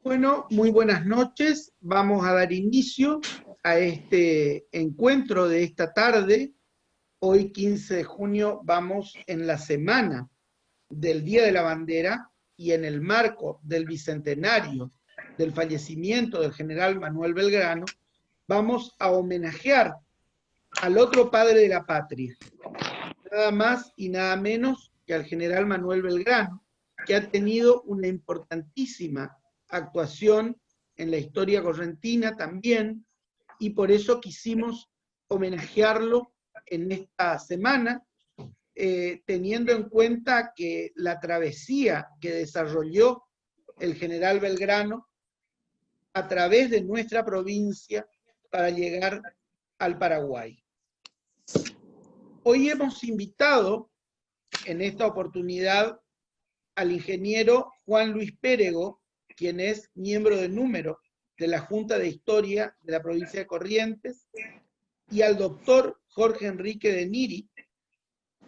Bueno, muy buenas noches. Vamos a dar inicio a este encuentro de esta tarde. Hoy, 15 de junio, vamos en la semana del Día de la Bandera y en el marco del bicentenario del fallecimiento del general Manuel Belgrano, vamos a homenajear al otro padre de la patria, nada más y nada menos que al general Manuel Belgrano, que ha tenido una importantísima actuación en la historia correntina también, y por eso quisimos homenajearlo en esta semana, teniendo en cuenta que la travesía que desarrolló el general Belgrano a través de nuestra provincia para llegar al Paraguay. Hoy hemos invitado en esta oportunidad al ingeniero Juan Luis Pérego, quien es miembro de número de la Junta de Historia de la provincia de Corrientes, y al doctor Jorge Enrique de Niri,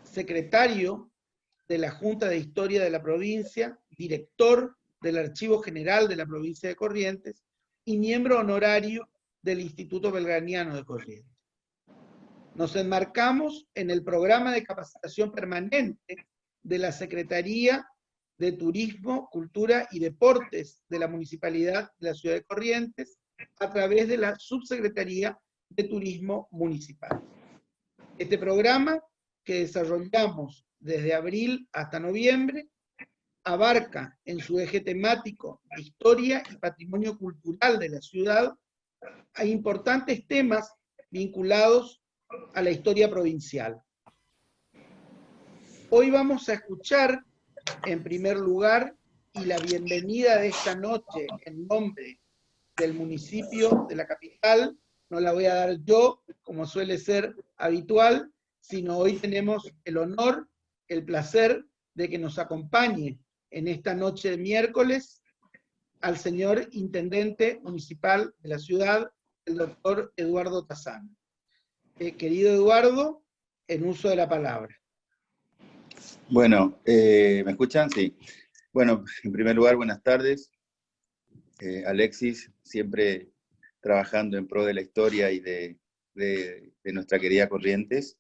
secretario de la Junta de Historia de la provincia, director del Archivo General de la provincia de Corrientes y miembro honorario del Instituto Belgraniano de Corrientes. Nos enmarcamos en el programa de capacitación permanente de la Secretaría de Turismo, Cultura y Deportes de la Municipalidad de la Ciudad de Corrientes a través de la Subsecretaría de Turismo Municipal. Este programa, que desarrollamos desde abril hasta noviembre, abarca en su eje temático de historia y patrimonio cultural de la ciudad a importantes temas vinculados a la historia provincial. Hoy vamos a escuchar, en primer lugar, y la bienvenida de esta noche en nombre del municipio de la capital, no la voy a dar yo, como suele ser habitual, sino hoy tenemos el honor, el placer de que nos acompañe en esta noche de miércoles al señor Intendente Municipal de la ciudad, el doctor Eduardo Tassano. Querido Eduardo, en uso de la palabra. Bueno, ¿me escuchan? Sí. Bueno, en primer lugar, buenas tardes. Alexis, siempre trabajando en pro de la historia y de nuestra querida Corrientes.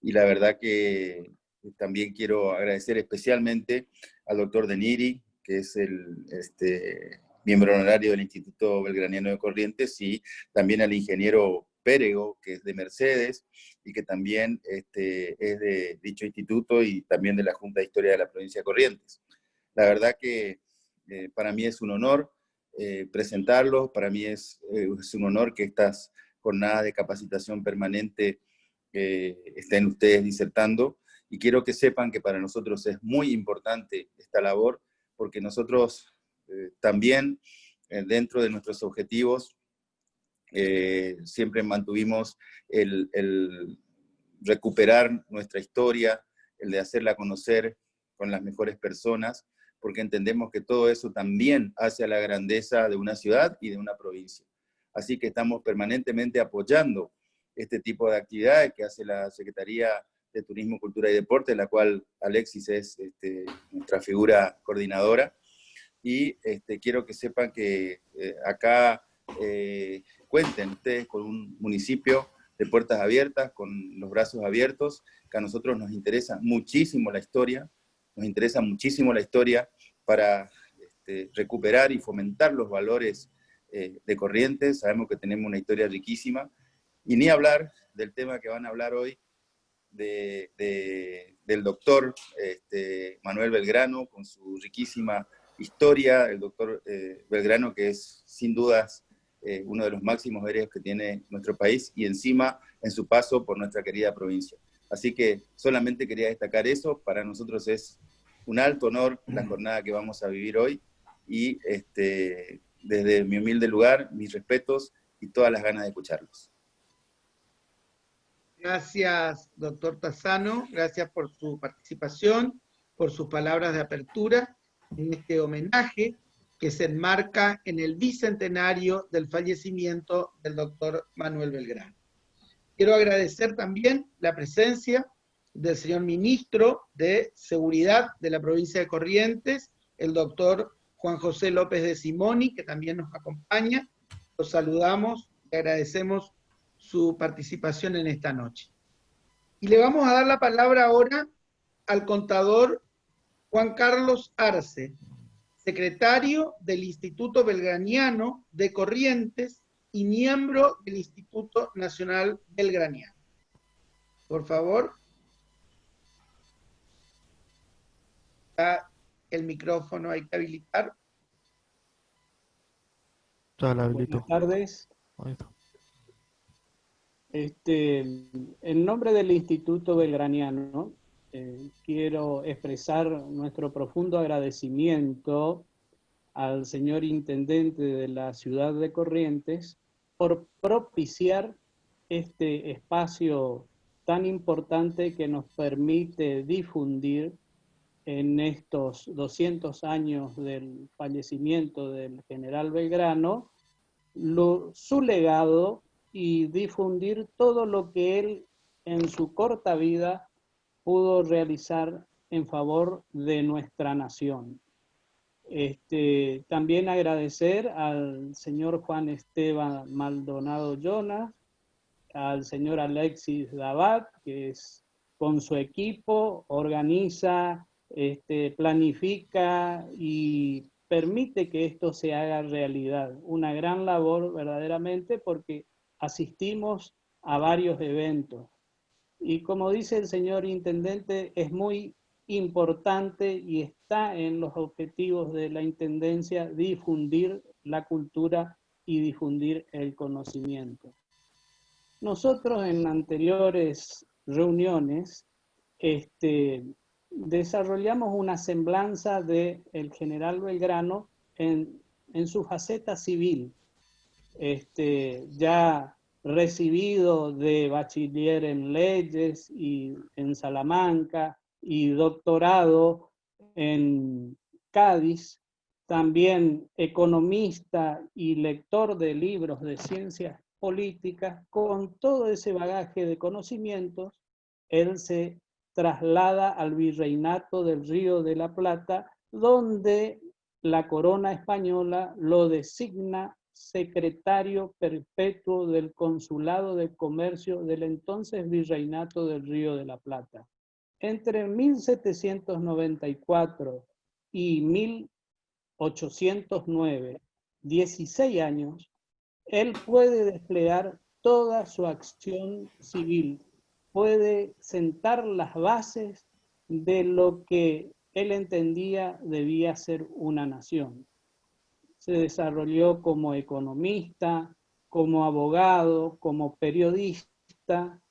Y la verdad que también quiero agradecer especialmente al doctor De Niri, que es el miembro honorario del Instituto Belgraniano de Corrientes, y también al ingeniero Pérego, que es de Mercedes, y que también es de dicho instituto y también de la Junta de Historia de la provincia de Corrientes. La verdad que para mí es un honor presentarlos, para mí es un honor que estas jornadas de capacitación permanente estén ustedes disertando, y quiero que sepan que para nosotros es muy importante esta labor, porque nosotros también dentro de nuestros objetivos siempre mantuvimos el recuperar nuestra historia, el de hacerla conocer con las mejores personas, porque entendemos que todo eso también hace a la grandeza de una ciudad y de una provincia. Así que estamos permanentemente apoyando este tipo de actividades que hace la Secretaría de Turismo, Cultura y Deporte, la cual Alexis es nuestra figura coordinadora. Y quiero que sepan que acá cuenten ustedes con un municipio de puertas abiertas, con los brazos abiertos, que a nosotros nos interesa muchísimo la historia, para recuperar y fomentar los valores de Corrientes. Sabemos que tenemos una historia riquísima, y ni hablar del tema que van a hablar hoy, del doctor Manuel Belgrano, con su riquísima historia, el doctor Belgrano, que es sin dudas uno de los máximos héroes que tiene nuestro país, y encima en su paso por nuestra querida provincia. Así que solamente quería destacar eso. Para nosotros es un alto honor la jornada que vamos a vivir hoy, y desde mi humilde lugar, mis respetos y todas las ganas de escucharlos. Gracias, doctor Tassano, gracias por su participación, por sus palabras de apertura en este homenaje que se enmarca en el bicentenario del fallecimiento del doctor Manuel Belgrano. Quiero agradecer también la presencia del señor ministro de Seguridad de la provincia de Corrientes, el doctor Juan José López de Simoni, que también nos acompaña. Los saludamos y agradecemos su participación en esta noche. Y le vamos a dar la palabra ahora al contador Juan Carlos Arce, secretario del Instituto Belgraniano de Corrientes y miembro del Instituto Nacional Belgraniano. Por favor. Está el micrófono, hay que habilitar. Buenas tardes. En nombre del Instituto Belgraniano, quiero expresar nuestro profundo agradecimiento al señor Intendente de la ciudad de Corrientes por propiciar este espacio tan importante que nos permite difundir en estos 200 años del fallecimiento del general Belgrano, su legado y difundir todo lo que él en su corta vida pudo realizar en favor de nuestra nación. También agradecer al señor Juan Esteban Maldonado Jonas, al señor Alexis Dabat, que con su equipo organiza, planifica y permite que esto se haga realidad. Una gran labor verdaderamente, porque asistimos a varios eventos. Y como dice el señor Intendente, es muy importante y está en los objetivos de la Intendencia difundir la cultura y difundir el conocimiento. Nosotros en anteriores reuniones desarrollamos una semblanza del general Belgrano en su faceta civil, ya recibido de bachiller en leyes y en Salamanca y doctorado en Cádiz, también economista y lector de libros de ciencias políticas. Con todo ese bagaje de conocimientos, él se traslada al virreinato del Río de la Plata, donde la corona española lo designa secretario perpetuo del Consulado de Comercio del entonces Virreinato del Río de la Plata. Entre 1794 y 1809, 16 años, él puede desplegar toda su acción civil, puede sentar las bases de lo que él entendía debía ser una nación. Se desarrolló como economista, como abogado, como periodista,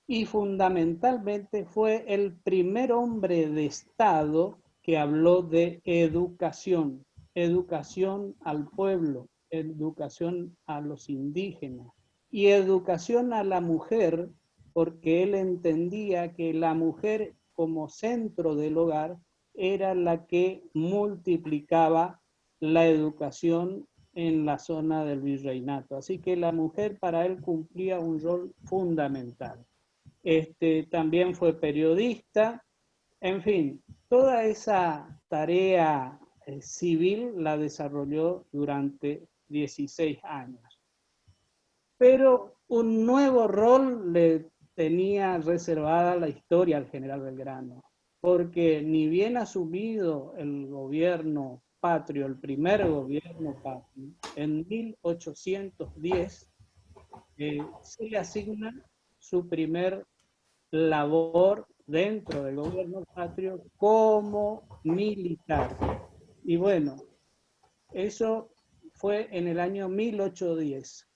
y fundamentalmente fue el primer hombre de Estado que habló de educación, educación al pueblo, educación a los indígenas y educación a la mujer, porque él entendía que la mujer como centro del hogar era la que multiplicaba la educación en la zona del virreinato. Así que la mujer para él cumplía un rol fundamental. También fue periodista. En fin, toda esa tarea civil la desarrolló durante 16 años. Pero un nuevo rol le tenía reservada la historia al general Belgrano, porque ni bien asumido el gobierno patrio, el primer gobierno patrio, en 1810 se le asigna su primer labor dentro del gobierno patrio como militar. Y bueno, eso fue en el año 1810.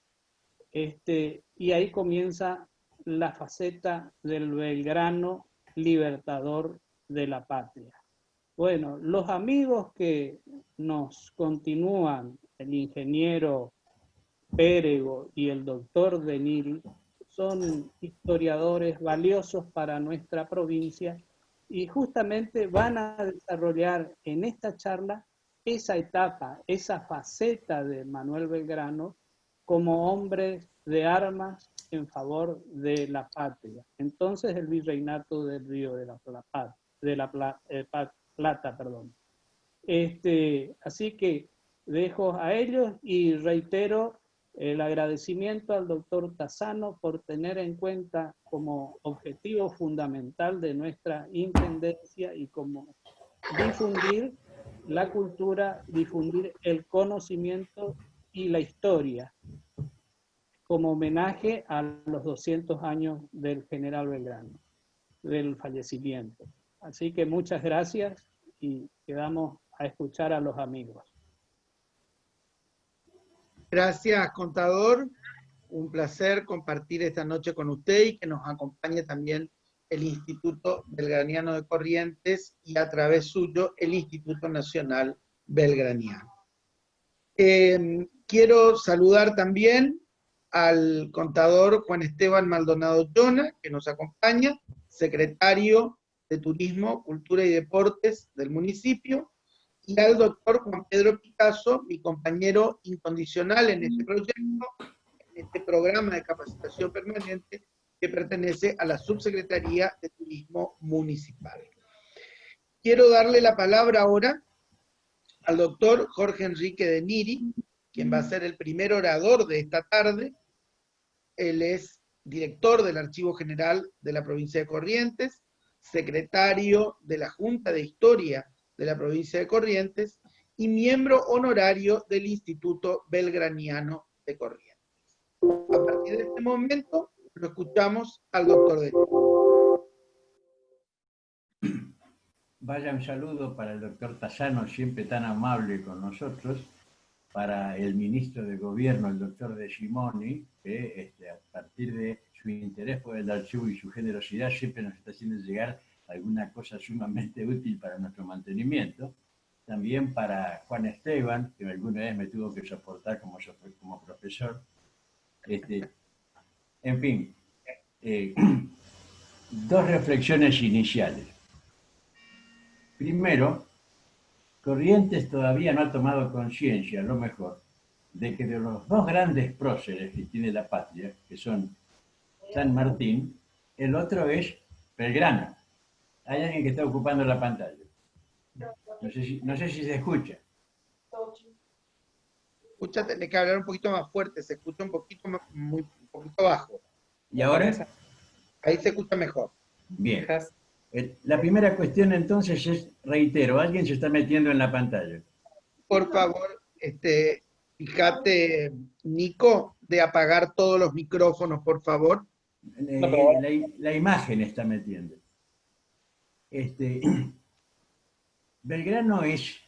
Y ahí comienza la faceta del Belgrano libertador de la patria. Bueno, los amigos que nos continúan, el ingeniero Pérego y el doctor Denil, son historiadores valiosos para nuestra provincia y justamente van a desarrollar en esta charla esa etapa, esa faceta de Manuel Belgrano como hombre de armas en favor de la patria. Entonces el virreinato del Río de la Plata. Así que dejo a ellos y reitero el agradecimiento al doctor Tassano por tener en cuenta como objetivo fundamental de nuestra intendencia y como difundir la cultura, difundir el conocimiento y la historia, como homenaje a los 200 años del general Belgrano, del fallecimiento. Así que muchas gracias y quedamos a escuchar a los amigos. Gracias, contador. Un placer compartir esta noche con usted y que nos acompañe también el Instituto Belgraniano de Corrientes y a través suyo el Instituto Nacional Belgraniano. Quiero saludar también al contador Juan Esteban Maldonado Llona, que nos acompaña, secretario de Turismo, Cultura y Deportes del municipio, y al doctor Juan Pedro Picasso, mi compañero incondicional en este proyecto, en este programa de capacitación permanente que pertenece a la Subsecretaría de Turismo Municipal. Quiero darle la palabra ahora al doctor Jorge Enrique de Niri, quien va a ser el primer orador de esta tarde. Él es director del Archivo General de la provincia de Corrientes, secretario de la Junta de Historia de la provincia de Corrientes y miembro honorario del Instituto Belgraniano de Corrientes. A partir de este momento lo escuchamos al doctor de Niri. Vaya un saludo para el doctor Tassano, siempre tan amable con nosotros, para el ministro de Gobierno, el doctor De Simoni, que a partir de su interés por el archivo y su generosidad siempre nos está haciendo llegar alguna cosa sumamente útil para nuestro mantenimiento. También para Juan Esteban, que alguna vez me tuvo que soportar como profesor. En fin, dos reflexiones iniciales. Primero, Corrientes todavía no ha tomado conciencia, a lo mejor, de que de los dos grandes próceres que tiene la patria, que son San Martín, el otro es Belgrano. Hay alguien que está ocupando la pantalla. No sé si se escucha. Escucha, tenés que hablar un poquito más fuerte, se escucha un poquito bajo. ¿Y ahora? Ahí se escucha mejor. Bien. La primera cuestión entonces es, reitero, alguien se está metiendo en la pantalla. Por favor, fíjate, Nico, de apagar todos los micrófonos, por favor. La imagen está metiendo. Belgrano es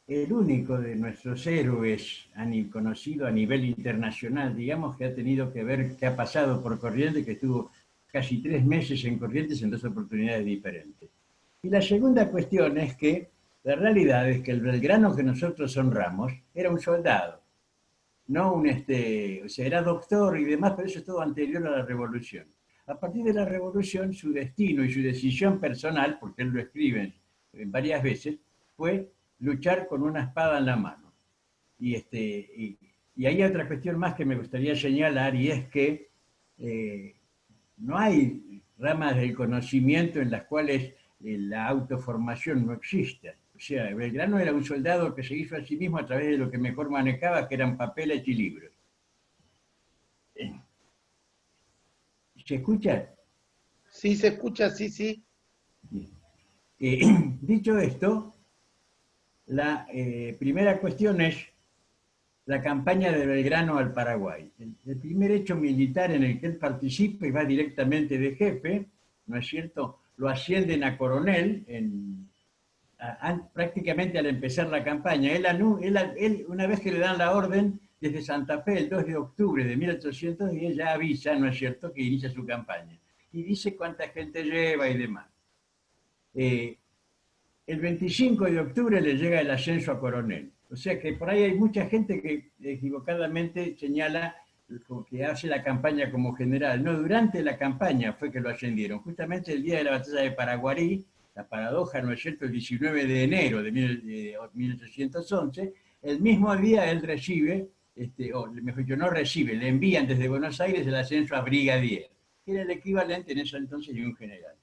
el único de nuestros héroes conocido a nivel internacional, digamos, que ha tenido que ver, que ha pasado por Corrientes, que estuvo casi 3 meses en Corrientes en 2 oportunidades diferentes. Y la segunda cuestión es que la realidad es que el Belgrano que nosotros honramos era un soldado, no o sea, era doctor y demás, pero eso es todo anterior a la Revolución. A partir de la Revolución, su destino y su decisión personal, porque él lo escribe varias veces, fue luchar con una espada en la mano. Y hay otra cuestión más que me gustaría señalar, y es que no hay ramas del conocimiento en las cuales la autoformación no exista. O sea, Belgrano era un soldado que se hizo a sí mismo a través de lo que mejor manejaba, que eran papeles y libros. ¿Se escucha? Sí, se escucha, sí. Dicho esto, la primera cuestión es la campaña de Belgrano al Paraguay. El primer hecho militar en el que él participa y va directamente de jefe, ¿no es cierto? Lo ascienden a coronel prácticamente al empezar la campaña. Él, una vez que le dan la orden, desde Santa Fe, el 2 de octubre de 1810, ya avisa, ¿no es cierto?, que inicia su campaña. Y dice cuánta gente lleva y demás. El 25 de octubre le llega el ascenso a coronel. O sea que por ahí hay mucha gente que equivocadamente señala que hace la campaña como general. No, durante la campaña fue que lo ascendieron. Justamente el día de la batalla de Paraguarí, la paradoja, ¿no es cierto?, el 19 de enero de 1811, el mismo día él recibe, o mejor dicho, no recibe, le envían desde Buenos Aires el ascenso a brigadier, que era el equivalente en ese entonces de un general.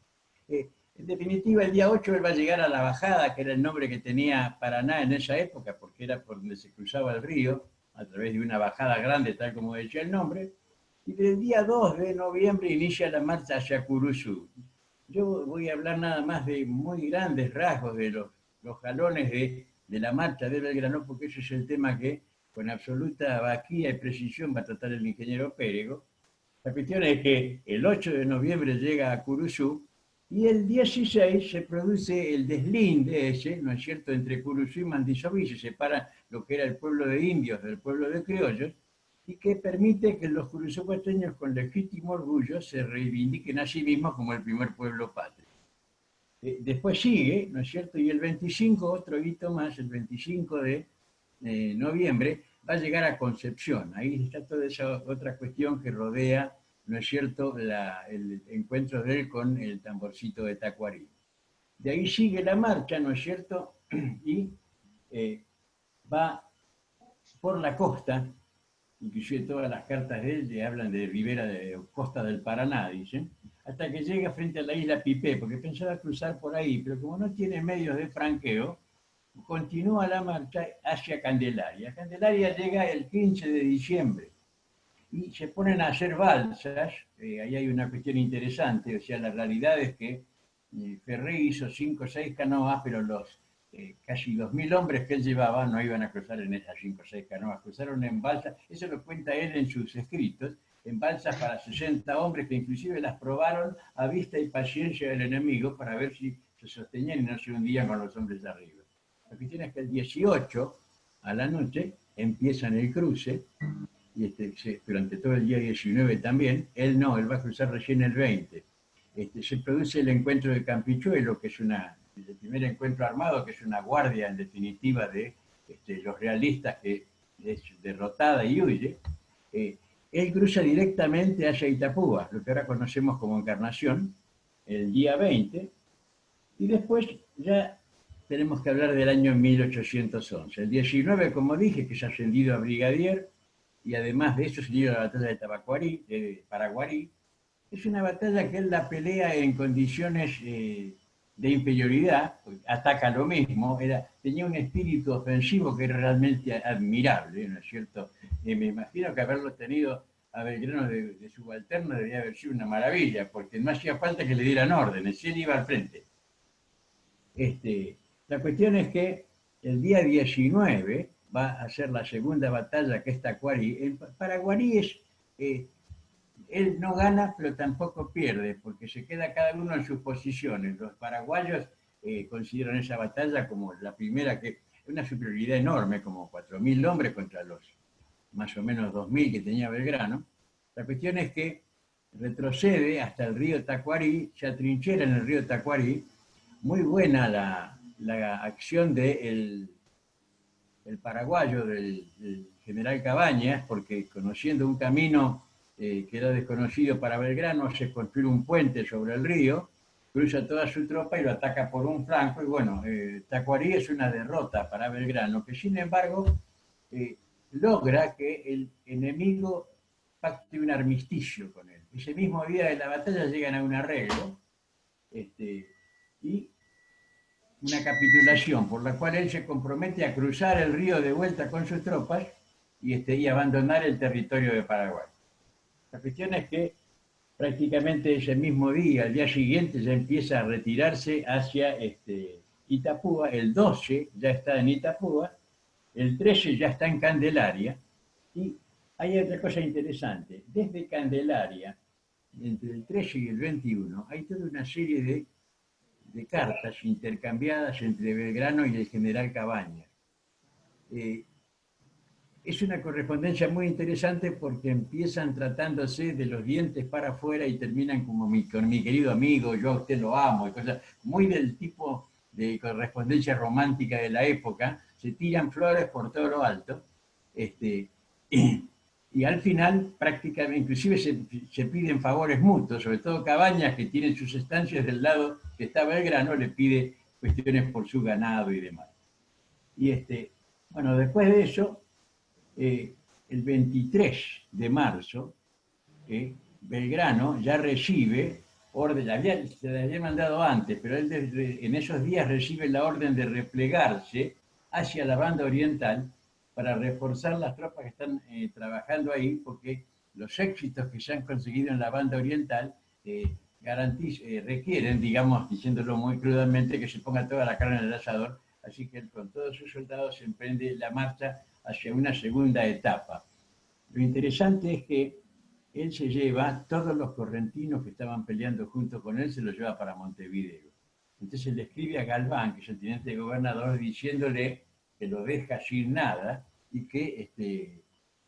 En definitiva, el día 8 él va a llegar a la bajada, que era el nombre que tenía Paraná en esa época, porque era por donde se cruzaba el río, a través de una bajada grande, tal como decía el nombre, y del día 2 de noviembre inicia la marcha hacia Curuzú. Yo voy a hablar nada más de muy grandes rasgos de los jalones de la marcha de Belgrano, porque ese es el tema que con absoluta vaquía y precisión va a tratar el ingeniero Pérego. La cuestión es que el 8 de noviembre llega a Curuzú y el 16 se produce el deslinde ese, ¿no es cierto?, entre Curuzú y Mandisoví, se separa lo que era el pueblo de indios del pueblo de criollos, y que permite que los curuzucuateños con legítimo orgullo se reivindiquen a sí mismos como el primer pueblo patrio. Después sigue, ¿no es cierto?, y el 25, otro hito más, el 25 de noviembre, va a llegar a Concepción. Ahí está toda esa otra cuestión que rodea, ¿no es cierto?, el encuentro de él con el tamborcito de Tacuarí. De ahí sigue la marcha, ¿no es cierto?, y va por la costa, inclusive todas las cartas de él le hablan de ribera de costa del Paraná, dicen, hasta que llega frente a la isla Pipé, porque pensaba cruzar por ahí, pero como no tiene medios de franqueo, continúa la marcha hacia Candelaria. Candelaria llega el 15 de diciembre y se ponen a hacer balsas. Ahí hay una cuestión interesante, o sea, la realidad es que Ferré hizo 5 o 6 canoas, pero los casi 2.000 hombres que él llevaba no iban a cruzar en esas 5 o 6 canoas, cruzaron en balsas, eso lo cuenta él en sus escritos, en balsas para 60 hombres que inclusive las probaron a vista y paciencia del enemigo para ver si se sostenían y no se hundían con los hombres de arriba. La cuestión es que el 18 a la noche empiezan el cruce, y durante todo el día 19 también, él va a cruzar recién el 20. Se produce el encuentro de Campichuelo, que es el primer encuentro armado, que es una guardia en definitiva de los realistas que es derrotada y huye. Él cruza directamente hacia Itapúa, lo que ahora conocemos como Encarnación, el día 20, y después ya tenemos que hablar del año 1811. El 19, como dije, que es ascendido a brigadier, y además de eso se dio la batalla de Paraguarí. Es una batalla que él la pelea en condiciones de inferioridad, ataca lo mismo, tenía un espíritu ofensivo que era realmente admirable, ¿no es cierto? Me imagino que haberlo tenido a Belgrano de subalterno debería haber sido una maravilla, porque no hacía falta que le dieran órdenes, él iba al frente. La cuestión es que el día 19 va a ser la segunda batalla, que es Tacuarí. El Paraguarí él no gana, pero tampoco pierde, porque se queda cada uno en sus posiciones. Los paraguayos consideran esa batalla como la primera, que es una superioridad enorme, como 4.000 hombres contra los más o menos 2.000 que tenía Belgrano. La cuestión es que retrocede hasta el río Tacuarí, se atrinchera en el río Tacuarí. Muy buena la acción del paraguayo, del general Cabañas, porque conociendo un camino que era desconocido para Belgrano, hace construir un puente sobre el río, cruza toda su tropa y lo ataca por un flanco, y bueno, Tacuarí es una derrota para Belgrano, que sin embargo logra que el enemigo pacte un armisticio con él. Ese mismo día de la batalla llegan a un arreglo, y una capitulación por la cual él se compromete a cruzar el río de vuelta con sus tropas y abandonar el territorio de Paraguay. La cuestión es que prácticamente ese mismo día, al día siguiente, ya empieza a retirarse hacia Itapúa. El 12 ya está en Itapúa, el 13 ya está en Candelaria, y hay otra cosa interesante. Desde Candelaria, entre el 13 y el 21, hay toda una serie de cartas intercambiadas entre Belgrano y el general Cabañas. Es una correspondencia muy interesante porque empiezan tratándose de los dientes para afuera y terminan como con mi querido amigo, yo a usted lo amo, y cosas muy del tipo de correspondencia romántica de la época. Se tiran flores por todo lo alto, y al final prácticamente, inclusive se piden favores mutuos, sobre todo Cabañas, que tiene sus estancias del lado que está Belgrano, le pide cuestiones por su ganado y demás. Y bueno, después de eso, el 23 de marzo, Belgrano ya recibe orden, se le había mandado antes, pero él en esos días recibe la orden de replegarse hacia la banda oriental para reforzar las tropas que están trabajando ahí, porque los éxitos que se han conseguido en la banda oriental requieren, digamos, diciéndolo muy crudamente, que se ponga toda la carne en el asador. Así que con todos sus soldados emprende la marcha hacia una segunda etapa. Lo interesante es que él se lleva todos los correntinos que estaban peleando junto con él, se los lleva para Montevideo. Entonces le escribe a Galván, que es el teniente gobernador, diciéndole que lo deja sin nada y que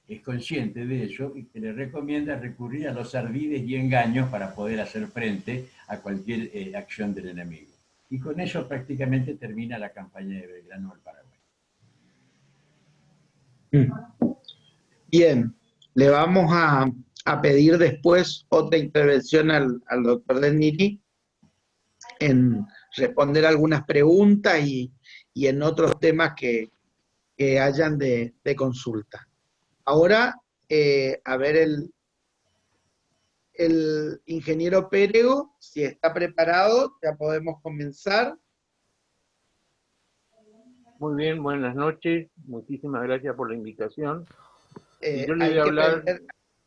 es consciente de eso y que le recomienda recurrir a los ardides y engaños para poder hacer frente a cualquier acción del enemigo. Y con eso prácticamente termina la campaña de Belgrano al Paraguay. Bien, le vamos a pedir después otra intervención al doctor Del en responder algunas preguntas y en otros temas que hayan de consulta. Ahora, a ver el ingeniero Pérego, si está preparado, ya podemos comenzar. Muy bien, buenas noches. Muchísimas gracias por la invitación. Yo le Hay voy a que hablar... prender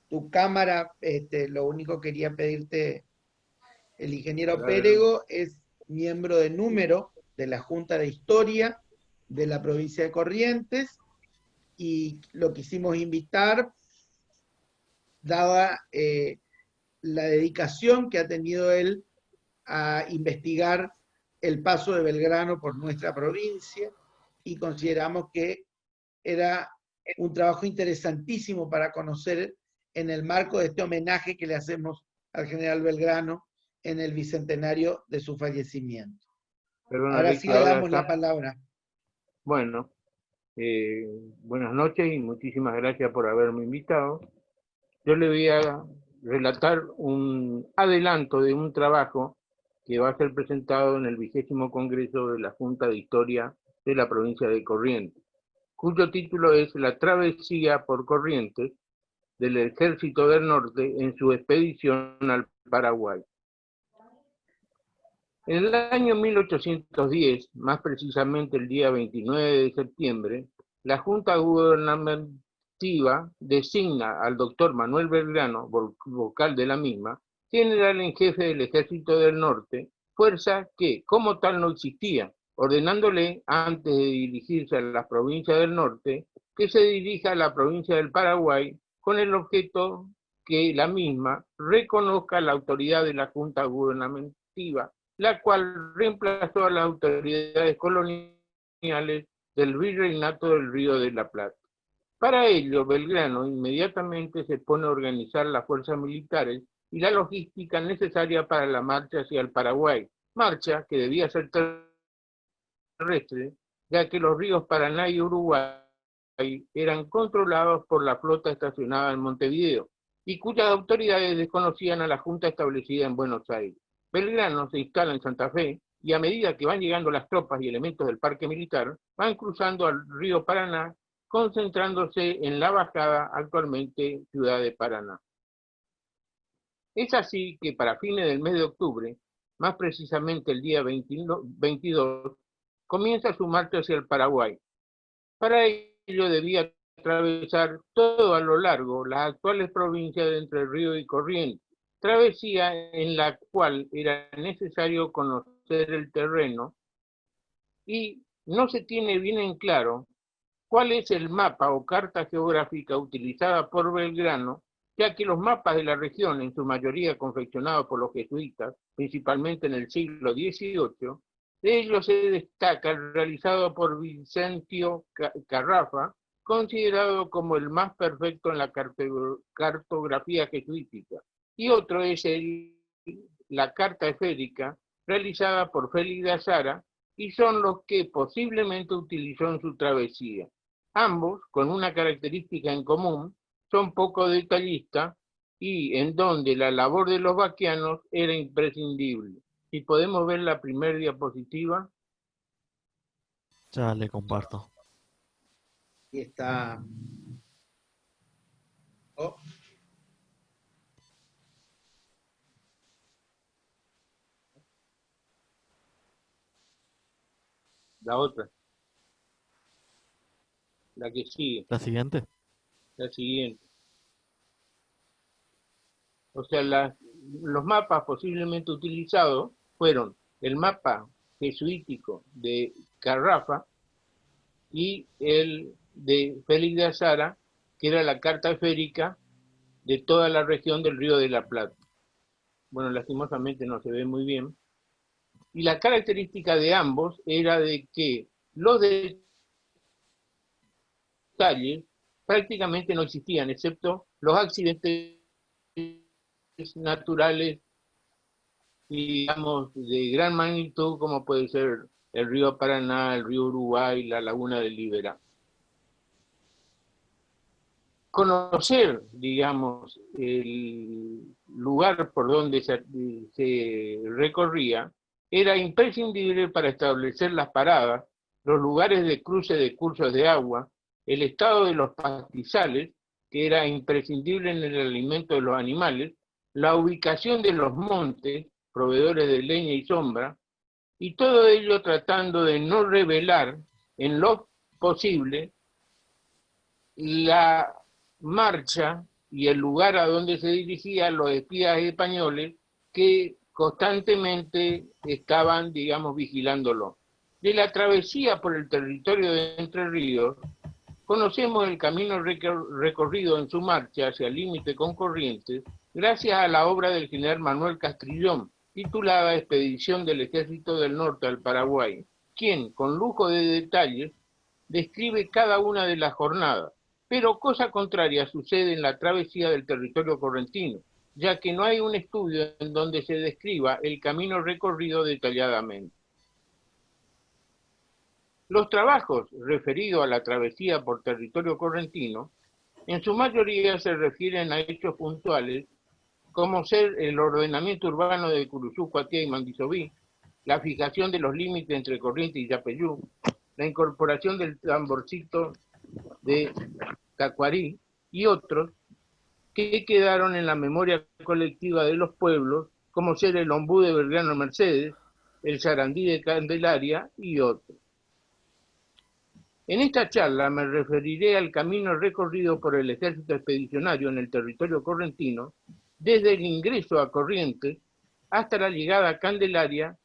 tu cámara, lo único que quería pedirte, el ingeniero Pérego es miembro de número de la Junta de Historia de la provincia de Corrientes y lo quisimos invitar, dada la dedicación que ha tenido él a investigar el paso de Belgrano por nuestra provincia y consideramos que era un trabajo interesantísimo para conocer en el marco de este homenaje que le hacemos al general Belgrano en el bicentenario de su fallecimiento. Perdón, Ahora sí Alexis, le ahora damos la está. palabra. Bueno, buenas noches y muchísimas gracias por haberme invitado. Yo le voy a relatar un adelanto de un trabajo que va a ser presentado en el 20º Congreso de la Junta de Historia de la provincia de Corrientes, cuyo título es La travesía por Corrientes del Ejército del Norte en su expedición al Paraguay. En el año 1810, más precisamente el día 29 de septiembre, la Junta Gubernativa designa al doctor Manuel Belgrano, vocal de la misma, general en jefe del Ejército del Norte, fuerza que como tal no existía, ordenándole, antes de dirigirse a las provincias del norte, que se dirija a la provincia del Paraguay con el objeto que la misma reconozca la autoridad de la Junta Gubernativa, la cual reemplazó a las autoridades coloniales del Virreinato del Río de la Plata. Para ello, Belgrano inmediatamente se pone a organizar las fuerzas militares y la logística necesaria para la marcha hacia el Paraguay, marcha que debía ser terrestre, ya que los ríos Paraná y Uruguay eran controlados por la flota estacionada en Montevideo y cuyas autoridades desconocían a la junta establecida en Buenos Aires. Belgrano se instala en Santa Fe y a medida que van llegando las tropas y elementos del parque militar, van cruzando al río Paraná, concentrándose en la bajada, actualmente ciudad de Paraná. Es así que para fines del mes de octubre, más precisamente el día 22, comienza su marcha hacia el Paraguay. Para ello debía atravesar todo a lo largo las actuales provincias de Entre Ríos y Corrientes, travesía en la cual era necesario conocer el terreno y no se tiene bien en claro cuál es el mapa o carta geográfica utilizada por Belgrano, ya que los mapas de la región, en su mayoría confeccionados por los jesuitas, principalmente en el siglo XVIII, de ellos se destaca el realizado por Vicentio Carrafa, considerado como el más perfecto en la cartografía jesuítica, y otro es la carta esférica, realizada por Félix de Azara, y son los que posiblemente utilizó en su travesía. Ambos, con una característica en común, son poco detallistas y en donde la labor de los vaquianos era imprescindible. Si podemos ver la primera diapositiva. Ya le comparto. Aquí está. Oh. La otra. La que sigue. La siguiente. La siguiente. O sea, los mapas posiblemente utilizados fueron el mapa jesuítico de Carrafa y el de Félix de Azara, que era la carta esférica de toda la región del Río de la Plata. Bueno, lastimosamente no se ve muy bien. Y la característica de ambos era de que los detalles prácticamente no existían, excepto los accidentes naturales, digamos, de gran magnitud, como puede ser el río Paraná, el río Uruguay, la laguna del Liberá. Conocer, digamos, el lugar por donde se recorría era imprescindible para establecer las paradas, los lugares de cruce de cursos de agua, el estado de los pastizales, que era imprescindible en el alimento de los animales, la ubicación de los montes, proveedores de leña y sombra, y todo ello tratando de no revelar en lo posible la marcha y el lugar a donde se dirigían los espías españoles que constantemente estaban, digamos, vigilándolo. De la travesía por el territorio de Entre Ríos, conocemos el camino recorrido en su marcha hacia el límite con Corrientes, gracias a la obra del general Manuel Castrillón, titulada Expedición del Ejército del Norte al Paraguay, quien, con lujo de detalles, describe cada una de las jornadas. Pero cosa contraria sucede en la travesía del territorio correntino, ya que no hay un estudio en donde se describa el camino recorrido detalladamente. Los trabajos referidos a la travesía por territorio correntino, en su mayoría se refieren a hechos puntuales, como ser el ordenamiento urbano de Curuzú, Cuatía y Mandisoví, la fijación de los límites entre Corrientes y Yapeyú, la incorporación del tamborcito de Cacuarí y otros que quedaron en la memoria colectiva de los pueblos, como ser el ombú de Belgrano Mercedes, el sarandí de Candelaria y otros. En esta charla me referiré al camino recorrido por el ejército expedicionario en el territorio correntino, desde el ingreso a Corrientes hasta la llegada a Candelaria,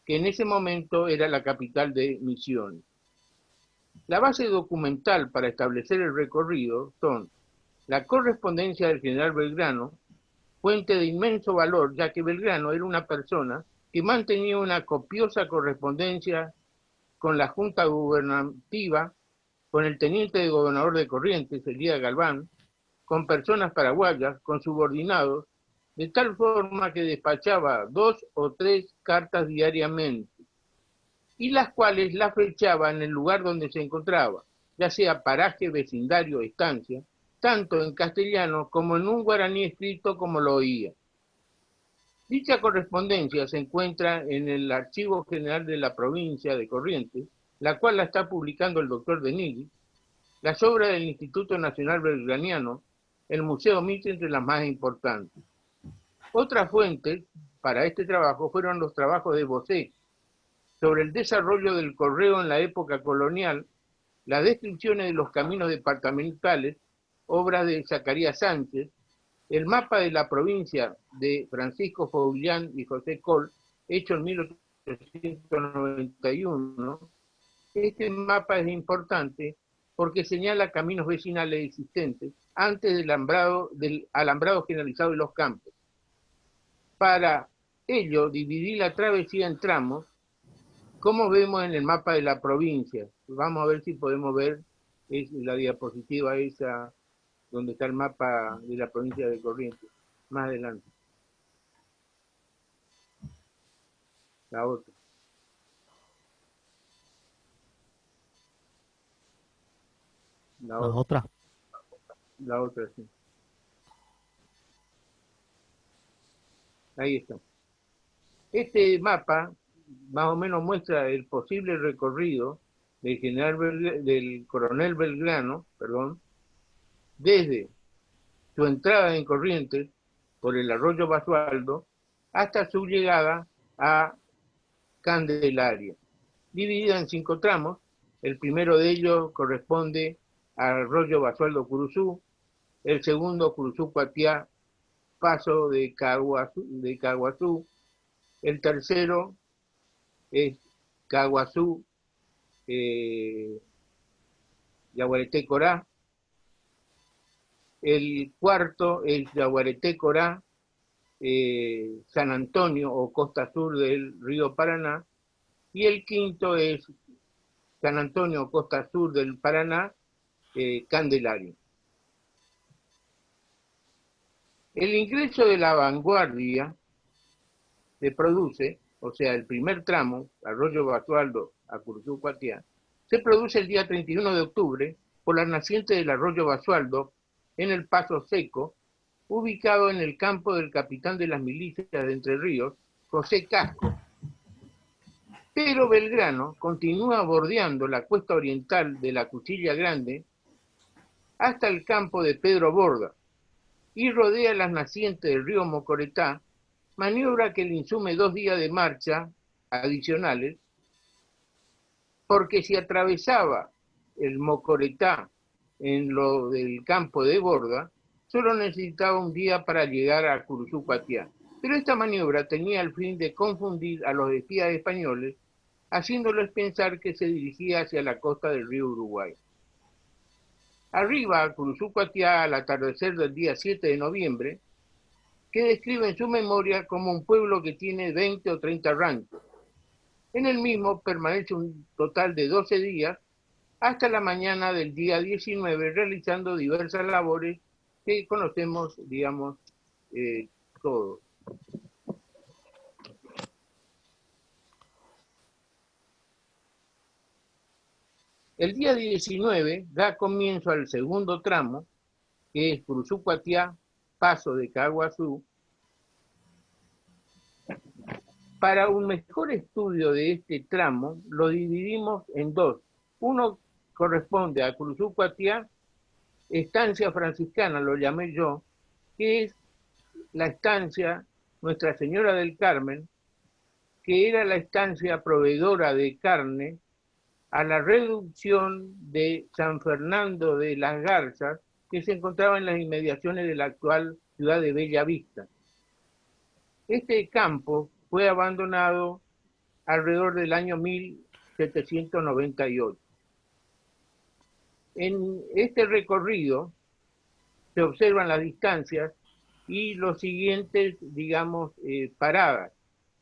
que en ese momento era la capital de Misiones. La base documental para establecer el recorrido son la correspondencia del general Belgrano, fuente de inmenso valor, ya que Belgrano era una persona que mantenía una copiosa correspondencia con la Junta Gubernativa, con el teniente de gobernador de Corrientes, Elías Galván, con personas paraguayas, con subordinados, de tal forma que despachaba 2 o 3 cartas diariamente, y las cuales las fechaba en el lugar donde se encontraba, ya sea paraje, vecindario, estancia, tanto en castellano como en un guaraní escrito como lo oía. Dicha correspondencia se encuentra en el Archivo General de la Provincia de Corrientes, la cual la está publicando el doctor Denigli, las obras del Instituto Nacional Belgraniano, el Museo Mitre entre las más importantes. Otras fuentes para este trabajo fueron los trabajos de Bosé sobre el desarrollo del correo en la época colonial, las descripciones de los caminos departamentales, obras de Zacarías Sánchez, el mapa de la provincia de Francisco Foguillán y José Col, hecho en 1891. Este mapa es importante porque señala caminos vecinales existentes antes del alambrado generalizado de los campos. Para ello, dividir la travesía en tramos, como vemos en el mapa de la provincia. Vamos a ver si podemos ver la diapositiva esa, donde está el mapa de la provincia de Corrientes, más adelante. La otra. La otra. La otra, sí. Ahí está. Este mapa más o menos muestra el posible recorrido del coronel Belgrano, desde su entrada en Corrientes por el arroyo Basualdo hasta su llegada a Candelaria. dividida en 5 tramos. El primero de ellos corresponde al arroyo Basualdo Curuzú, el segundo Curuzú Cuatiá, paso de Caguazú, el tercero es Caguazú, Yaguareté Corá, el cuarto es Yaguareté Corá, San Antonio o costa sur del río Paraná, y el quinto es San Antonio, costa sur del Paraná, Candelario. El ingreso de la vanguardia se produce, o sea, el primer tramo, Arroyo Basualdo a Curuzú Cuatiá, se produce el día 31 de octubre por la naciente del Arroyo Basualdo en el Paso Seco, ubicado en el campo del capitán de las milicias de Entre Ríos, José Casco. Pero Belgrano continúa bordeando la cuesta oriental de la Cuchilla Grande hasta el campo de Pedro Borda y rodea las nacientes del río Mocoretá, maniobra que le insume 2 días de marcha adicionales, porque si atravesaba el Mocoretá en lo del campo de Borda, solo necesitaba 1 día para llegar a Curuzú Cuatiá. Pero esta maniobra tenía el fin de confundir a los espías españoles, haciéndoles pensar que se dirigía hacia la costa del río Uruguay. Arriba a Curuzú Cuatiá al atardecer del día 7 de noviembre, que describe en su memoria como un pueblo que tiene 20 o 30 ranchos. En el mismo permanece un total de 12 días hasta la mañana del día 19, realizando diversas labores que conocemos, digamos, todos. El día 19 da comienzo al segundo tramo, que es Curuzú Cuatiá, paso de Caguazú. Para un mejor estudio de este tramo, lo dividimos en 2. Uno corresponde a Curuzú Cuatiá, estancia franciscana, lo llamé yo, que es la estancia Nuestra Señora del Carmen, que era la estancia proveedora de carne a la reducción de San Fernando de las Garzas, que se encontraba en las inmediaciones de la actual ciudad de Bella Vista. Este campo fue abandonado alrededor del año 1798. En este recorrido se observan las distancias y los siguientes, digamos, paradas.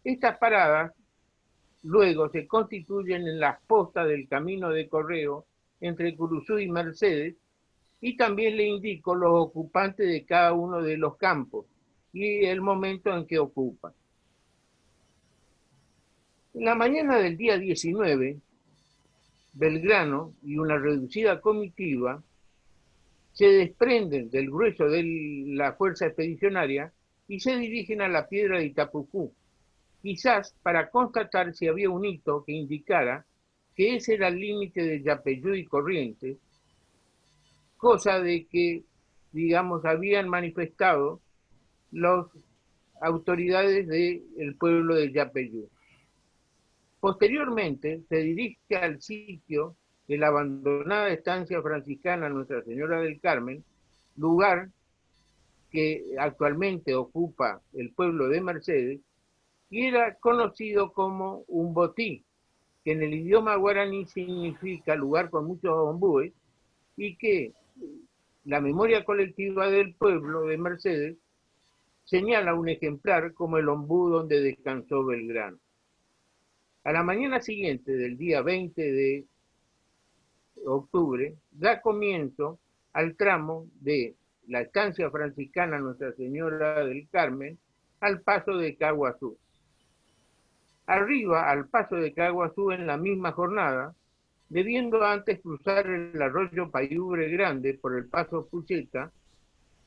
Estas paradas luego se constituyen en las postas del camino de correo entre Curuzú y Mercedes, y también le indico los ocupantes de cada uno de los campos y el momento en que ocupan. En la mañana del día 19, Belgrano y una reducida comitiva se desprenden del grueso de la fuerza expedicionaria y se dirigen a la piedra de Itapucú, quizás para constatar si había un hito que indicara que ese era el límite de Yapeyú y Corrientes, cosa de que, digamos, habían manifestado las autoridades del pueblo de Yapeyú. Posteriormente se dirige al sitio de la abandonada estancia franciscana Nuestra Señora del Carmen, lugar que actualmente ocupa el pueblo de Mercedes, y era conocido como un botí, que en el idioma guaraní significa lugar con muchos ombúes, y que la memoria colectiva del pueblo de Mercedes señala un ejemplar como el ombú donde descansó Belgrano. A la mañana siguiente del día 20 de octubre da comienzo al tramo de la estancia franciscana Nuestra Señora del Carmen al paso de Caguazú. Arriba al paso de Caguazú en la misma jornada, debiendo antes cruzar el arroyo Payubre Grande por el paso Pucheta,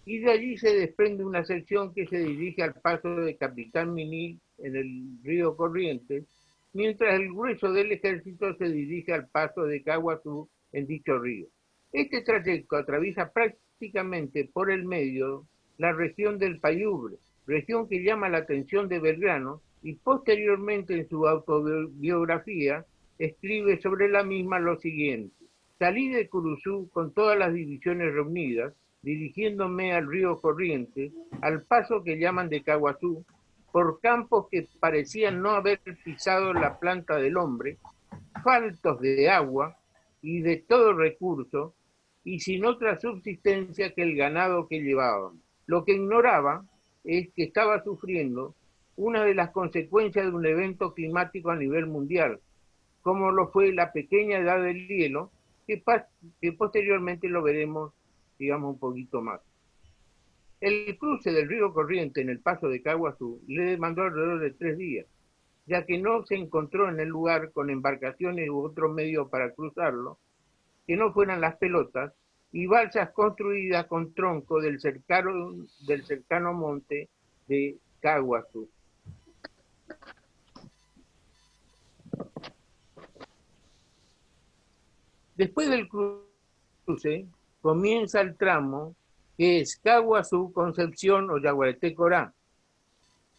y de allí se desprende una sección que se dirige al paso de Capitán Miní en el río Corrientes, mientras el grueso del ejército se dirige al paso de Caguazú en dicho río. Este trayecto atraviesa prácticamente por el medio la región del Payubre, región que llama la atención de Belgrano, y posteriormente en su autobiografía escribe sobre la misma lo siguiente: salí de Curuzú con todas las divisiones reunidas, dirigiéndome al río Corrientes, al paso que llaman de Caguazú, por campos que parecían no haber pisado la planta del hombre, faltos de agua y de todo recurso, y sin otra subsistencia que el ganado que llevaban. Lo que ignoraba es que estaba sufriendo una de las consecuencias de un evento climático a nivel mundial, como lo fue la pequeña edad del hielo, que posteriormente lo veremos, digamos, un poquito más. El cruce del río Corriente en el paso de Caguazú le demandó alrededor de 3 días, ya que no se encontró en el lugar con embarcaciones u otro medio para cruzarlo, que no fueran las pelotas, y balsas construidas con tronco del cercano monte de Caguazú. Después del cruce, comienza el tramo que es Caguazú, Concepción o Yaguareté, Corá.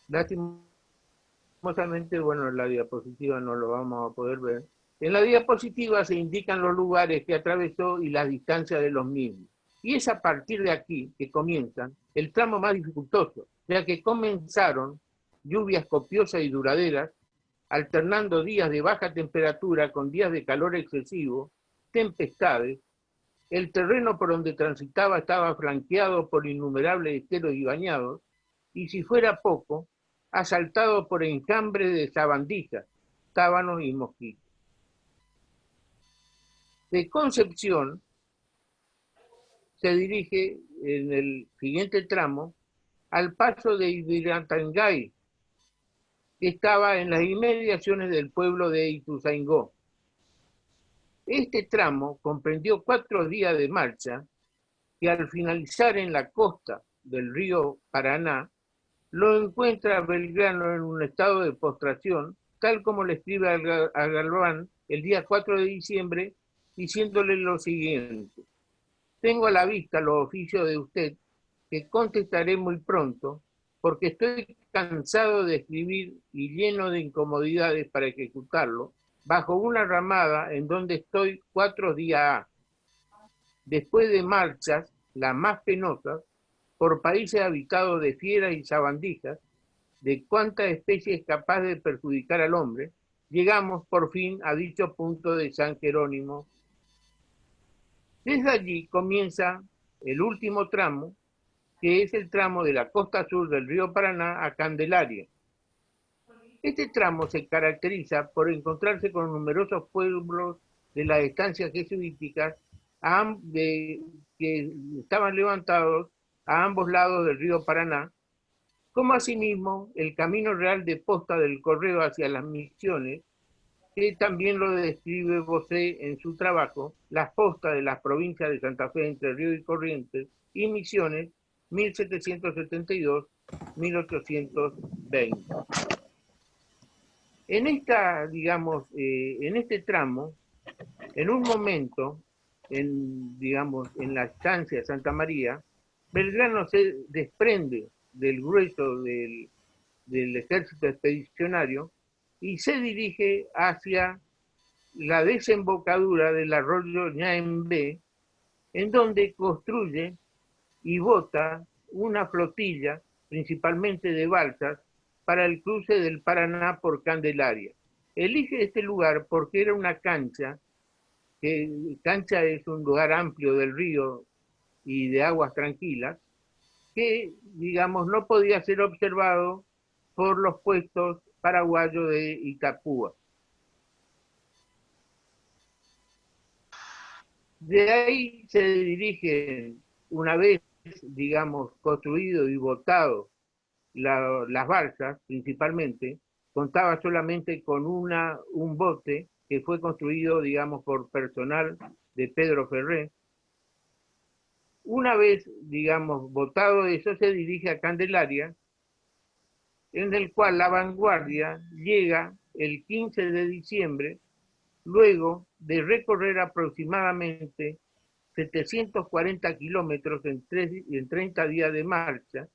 Lastimosamente, bueno, en la diapositiva no lo vamos a poder ver. En la diapositiva se indican los lugares que atravesó y las distancias de los mismos. Y es a partir de aquí que comienzan el tramo más dificultoso, ya que comenzaron lluvias copiosas y duraderas, alternando días de baja temperatura con días de calor excesivo, tempestades. El terreno por donde transitaba estaba flanqueado por innumerables esteros y bañados, y si fuera poco, asaltado por enjambres de sabandijas, tábanos y mosquitos. De Concepción se dirige en el siguiente tramo al paso de Ibiratangay, que estaba en las inmediaciones del pueblo de Ituzaingó. Este tramo comprendió 4 días de marcha que al finalizar en la costa del río Paraná, lo encuentra Belgrano en un estado de postración, tal como le escribe a Galván el día 4 de diciembre, diciéndole lo siguiente: tengo a la vista los oficios de usted, que contestaré muy pronto, porque estoy cansado de escribir y lleno de incomodidades para ejecutarlo, bajo una ramada en donde estoy 4 días después de marchas, las más penosas, por países habitados de fieras y sabandijas, de cuánta especie es capaz de perjudicar al hombre, llegamos por fin a dicho punto de San Jerónimo. Desde allí comienza el último tramo, que es el tramo de la costa sur del río Paraná a Candelaria. Este tramo se caracteriza por encontrarse con numerosos pueblos de las estancias jesuíticas que estaban levantados a ambos lados del río Paraná, como asimismo el camino real de posta del correo hacia las misiones, que también lo describe Bosé en su trabajo, Las postas de las provincias de Santa Fe, Entre Ríos y Corrientes y Misiones, 1772-1820. En este tramo, en un momento, en la estancia de Santa María, Belgrano se desprende del grueso del ejército expedicionario y se dirige hacia la desembocadura del arroyo Ñaembé, en donde construye y bota una flotilla, principalmente de balsas, para el cruce del Paraná por Candelaria. Elige este lugar porque era una cancha, cancha es un lugar amplio del río y de aguas tranquilas, que, no podía ser observado por los puestos paraguayos de Itapúa. De ahí se dirigen, una vez, construido y botado las balsas, principalmente, contaba solamente con un bote que fue construido, por personal de Pedro Ferré. Una vez, botado eso, se dirige a Candelaria, en el cual la vanguardia llega el 15 de diciembre, luego de recorrer aproximadamente 740 kilómetros en 30 días de marcha,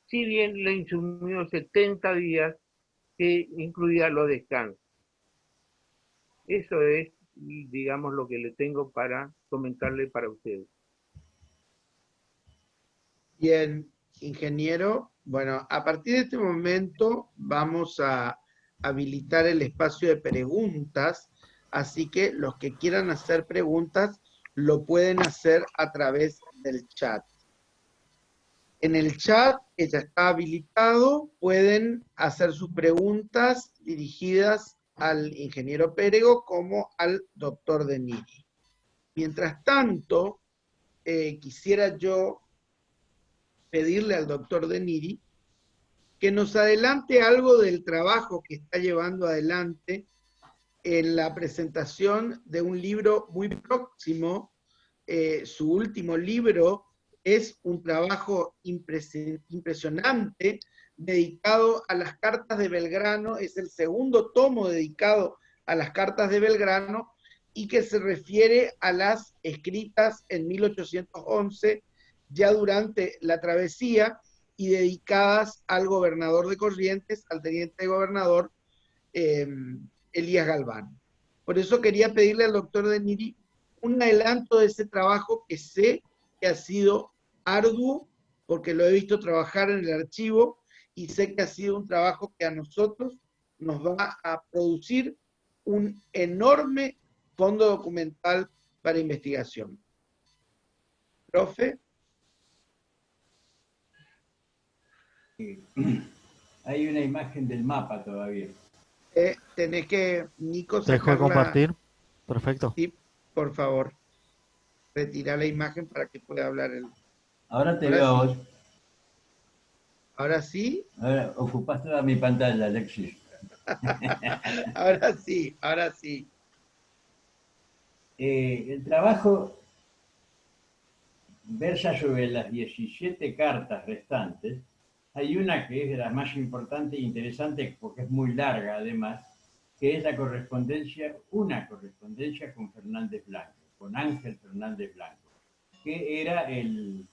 si bien le insumió 70 días que incluía los descansos. Eso es, digamos, lo que le tengo para comentarle para ustedes. Bien, ingeniero. Bueno, a partir de este momento vamos a habilitar el espacio de preguntas, así que los que quieran hacer preguntas lo pueden hacer a través del chat. En el chat, que ya está habilitado, pueden hacer sus preguntas dirigidas al ingeniero Pérego como al doctor Deniri. Mientras tanto, quisiera yo pedirle al doctor Deniri que nos adelante algo del trabajo que está llevando adelante en la presentación de un libro muy próximo. Su último libro es un trabajo impresionante dedicado a las cartas de Belgrano, es el segundo tomo dedicado a las cartas de Belgrano y que se refiere a las escritas en 1811, ya durante la travesía, y dedicadas al gobernador de Corrientes, al teniente gobernador Elías Galván. Por eso quería pedirle al doctor Deniri un adelanto de ese trabajo que sé que ha sido arduo, porque lo he visto trabajar en el archivo y sé que ha sido un trabajo que a nosotros nos va a producir un enorme fondo documental para investigación. Profe. Hay una imagen del mapa todavía. Tenés que, Nico, ¿Te dejo de compartir? Perfecto. Sí, por favor. Retirar la imagen para que pueda hablar el... Ahora te veo a vos. ¿Ahora sí? Ahora ocupás toda mi pantalla, Alexis. Ahora sí, ahora sí. El trabajo versa sobre las 17 cartas restantes. Hay una que es de las más importantes e interesantes porque es muy larga además, que es la correspondencia, una correspondencia con Fernández Blanco, con Ángel Fernández Blanco, que era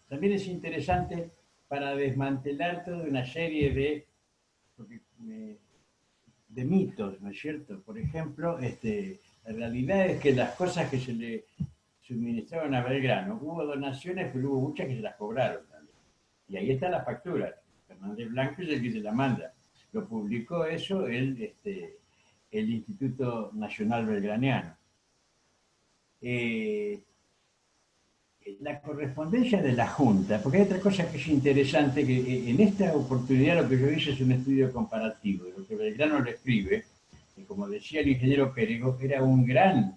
también es interesante para desmantelar toda una serie de mitos, ¿no es cierto? Por ejemplo, la realidad es que las cosas que se le suministraron a Belgrano, hubo donaciones, pero hubo muchas que se las cobraron también. Y ahí está la factura. Fernández Blanco es el que se la manda. Lo publicó eso el Instituto Nacional Belgraniano. La correspondencia de la Junta, porque hay otra cosa que es interesante, que en esta oportunidad lo que yo hice es un estudio comparativo de lo que Belgrano le escribe, que como decía el ingeniero Pérego, era un gran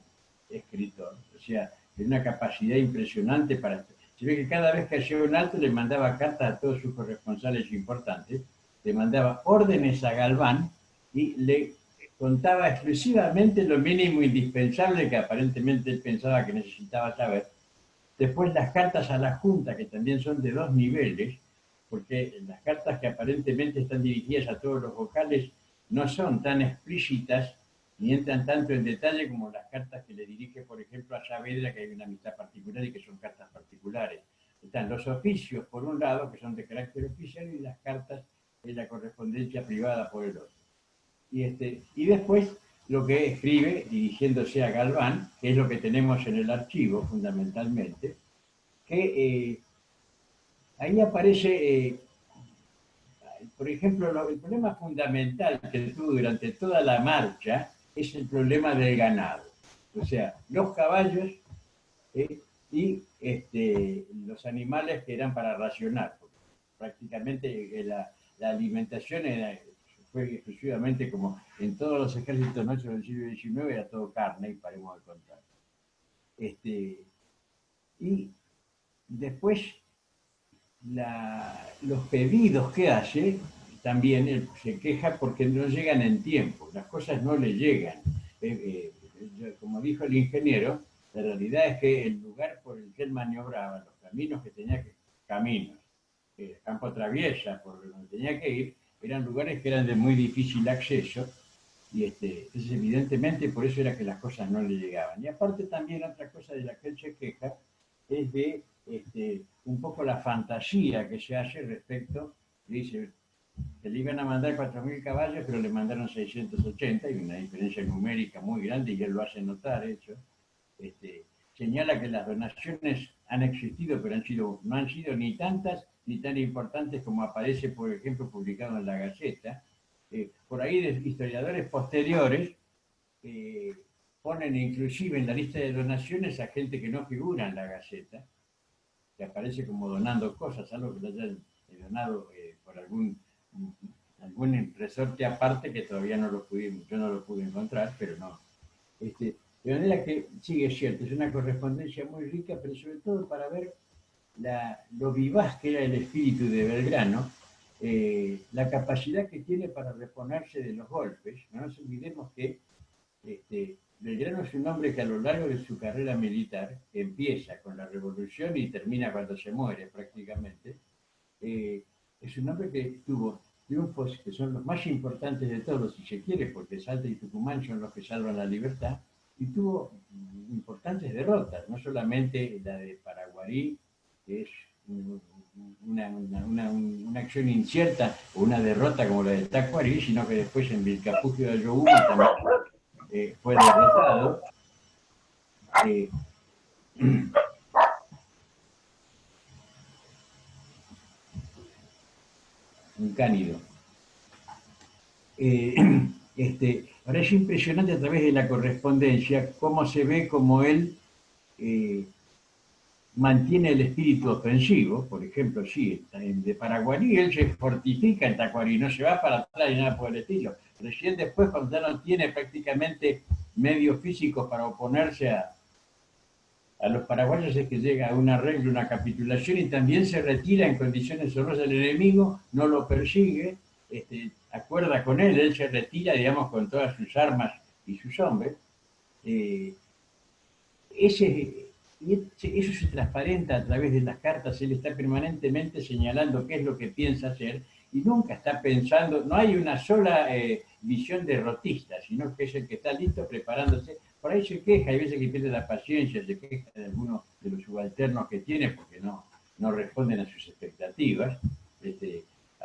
escritor, o sea, de una capacidad impresionante para... Se ve que cada vez que hacía un alto le mandaba cartas a todos sus corresponsales importantes, le mandaba órdenes a Galván y le contaba exclusivamente lo mínimo indispensable que aparentemente él pensaba que necesitaba saber. Después las cartas a la Junta, que también son de dos niveles, porque las cartas que aparentemente están dirigidas a todos los vocales no son tan explícitas ni entran tanto en detalle como las cartas que le dirige, por ejemplo, a Saavedra, que hay una amistad particular y que son cartas particulares. Están los oficios, por un lado, que son de carácter oficial, y las cartas de la correspondencia privada por el otro. Y después lo que escribe dirigiéndose a Galván, que es lo que tenemos en el archivo fundamentalmente, que ahí aparece, por ejemplo, el problema fundamental que tuvo durante toda la marcha es el problema del ganado. O sea, los caballos y los animales que eran para racionar. Prácticamente la alimentación fue exclusivamente como en todos los ejércitos nuestros del siglo XIX, era todo carne, y paremos de contar. Y después los pedidos que hace, también él se queja porque no llegan en tiempo, las cosas no le llegan. Como dijo el ingeniero, la realidad es que el lugar por el que él maniobraba, los caminos que tenía que, campo traviesa, por donde tenía que ir, eran lugares que eran de muy difícil acceso, y entonces evidentemente por eso era que las cosas no le llegaban. Y aparte también otra cosa de la que él se queja es de un poco la fantasía que se hace respecto, dice, que le iban a mandar 4.000 caballos, pero le mandaron 680, y una diferencia numérica muy grande, y él lo hace notar eso. Señala que las donaciones han existido, pero no han sido ni tantas ni tan importantes como aparece, por ejemplo, publicado en la Gaceta. Por ahí historiadores posteriores ponen inclusive en la lista de donaciones a gente que no figura en la Gaceta, que aparece como donando cosas, algo que lo hayan donado por algún resorte aparte que todavía yo no lo pude encontrar, pero no. De manera que, sí, es cierto, es una correspondencia muy rica, pero sobre todo para ver lo vivaz que era el espíritu de Belgrano, la capacidad que tiene para reponerse de los golpes. No nos olvidemos que Belgrano es un hombre que a lo largo de su carrera militar, empieza con la revolución y termina cuando se muere prácticamente, es un hombre que tuvo triunfos que son los más importantes de todos, si se quiere, porque Salta y Tucumán son los que salvan la libertad, y tuvo importantes derrotas, no solamente la de Paraguarí, que es una acción incierta o una derrota como la de Tacuarí, sino que después en Vilcapugio de Ayohuma también fue derrotado. Un cánido. Ahora es impresionante a través de la correspondencia cómo se ve como él mantiene el espíritu ofensivo. Por ejemplo, sí, de Paraguarí él se fortifica en Tacuarí, no se va para atrás ni nada por el estilo. Recién después, cuando ya no tiene prácticamente medios físicos para oponerse a los paraguayos, es que llega a un arreglo, una capitulación, y también se retira en condiciones honrosas del enemigo, no lo persigue, acuerda con él se retira, digamos, con todas sus armas y sus hombres. Eso se transparenta a través de las cartas. Él está permanentemente señalando qué es lo que piensa hacer y nunca está pensando, no hay una sola visión derrotista, sino que es el que está listo preparándose. Por ahí se queja, hay veces que pierde la paciencia, se queja de algunos de los subalternos que tiene porque no responden a sus expectativas.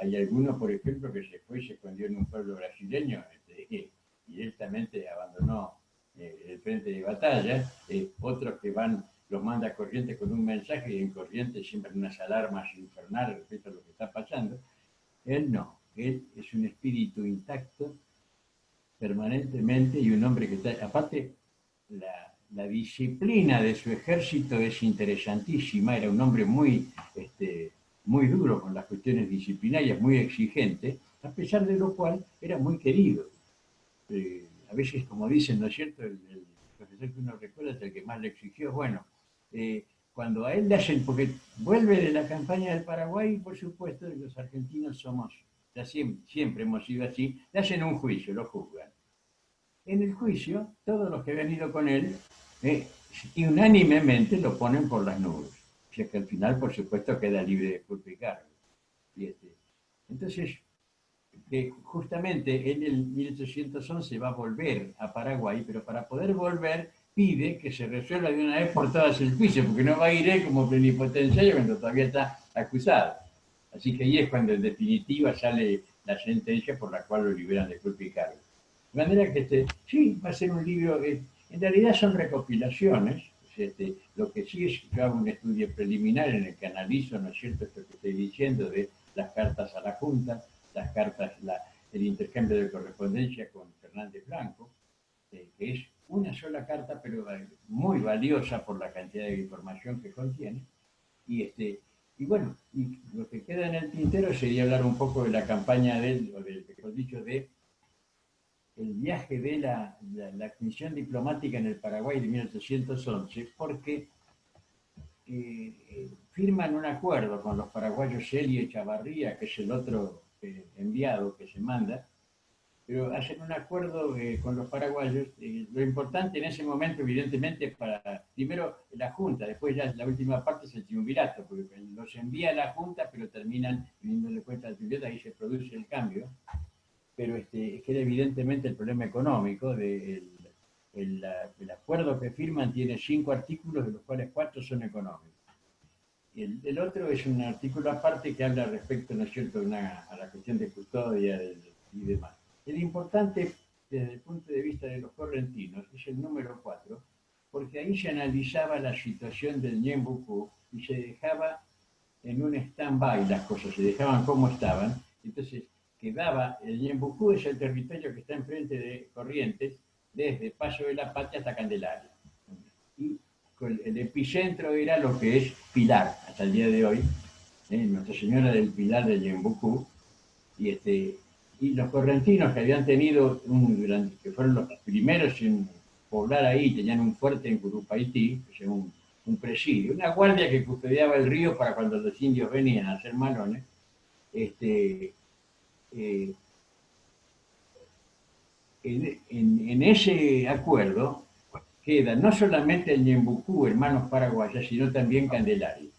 Hay algunos, por ejemplo, que se fue y se escondió en un pueblo brasileño y directamente abandonó el frente de batalla. Otros que los manda a Corrientes con un mensaje, y en Corrientes siempre unas alarmas infernales respecto a lo que está pasando. Él no, él es un espíritu intacto permanentemente, y un hombre que está, aparte, la disciplina de su ejército es interesantísima. Era un hombre muy duro con las cuestiones disciplinarias, muy exigente, a pesar de lo cual era muy querido. A veces, como dicen, ¿no es cierto?, el profesor que uno recuerda es el que más le exigió. Bueno, cuando a él le hacen, porque vuelve de la campaña del Paraguay, y por supuesto los argentinos somos, ya siempre hemos sido así, le hacen un juicio, lo juzgan. En el juicio, todos los que habían ido con él, unánimemente lo ponen por las nubes. O sea que al final, por supuesto, queda libre de culpa y cargo. Entonces, justamente él en 1811 va a volver a Paraguay, pero para poder volver pide que se resuelva de una vez por todas el juicio, porque no va a ir él como plenipotenciario cuando todavía está acusado. Así que ahí es cuando en definitiva sale la sentencia por la cual lo liberan de culpa y cargo. De manera que sí, va a ser un libro, en realidad son recopilaciones. Lo que sí es que yo hago un estudio preliminar en el que analizo, ¿no es cierto?, esto que estoy diciendo de las cartas a la Junta, las cartas, el intercambio de correspondencia con Fernández Blanco, que es una sola carta, pero muy valiosa por la cantidad de información que contiene. Y bueno, y lo que queda en el tintero sería hablar un poco de la campaña mejor dicho, de el viaje de la misión diplomática en el Paraguay de 1811, porque firman un acuerdo con los paraguayos Eli Echavarría, que es el otro enviado que se manda, pero hacen un acuerdo con los paraguayos. Lo importante en ese momento, evidentemente, primero la Junta, después ya la última parte es el triunvirato, porque los envía a la Junta, pero terminan teniéndole cuenta al triunvirato, ahí se produce el cambio. Pero es que era evidentemente el problema económico. El acuerdo que firman tiene 5 artículos, de los cuales 4 son económicos. El otro es un artículo aparte que habla respecto, ¿no es cierto?, a la cuestión de custodia y demás. El importante, desde el punto de vista de los correntinos, es el número 4, porque ahí se analizaba la situación del Ñembucú y se dejaba en un stand-by las cosas, se dejaban como estaban. Entonces, quedaba, el Ñembucú es el territorio que está enfrente de Corrientes, desde Paso de la Patria hasta Candelaria. Y el epicentro era lo que es Pilar, hasta el día de hoy, Nuestra Señora del Pilar de Ñembucú, y los correntinos que habían tenido, que fueron los primeros en poblar ahí, tenían un fuerte en Curupaití, que es un presidio, una guardia que custodiaba el río para cuando los indios venían a hacer malones. En ese acuerdo queda no solamente el Ñembucú en manos paraguayas, sino también Candelaria.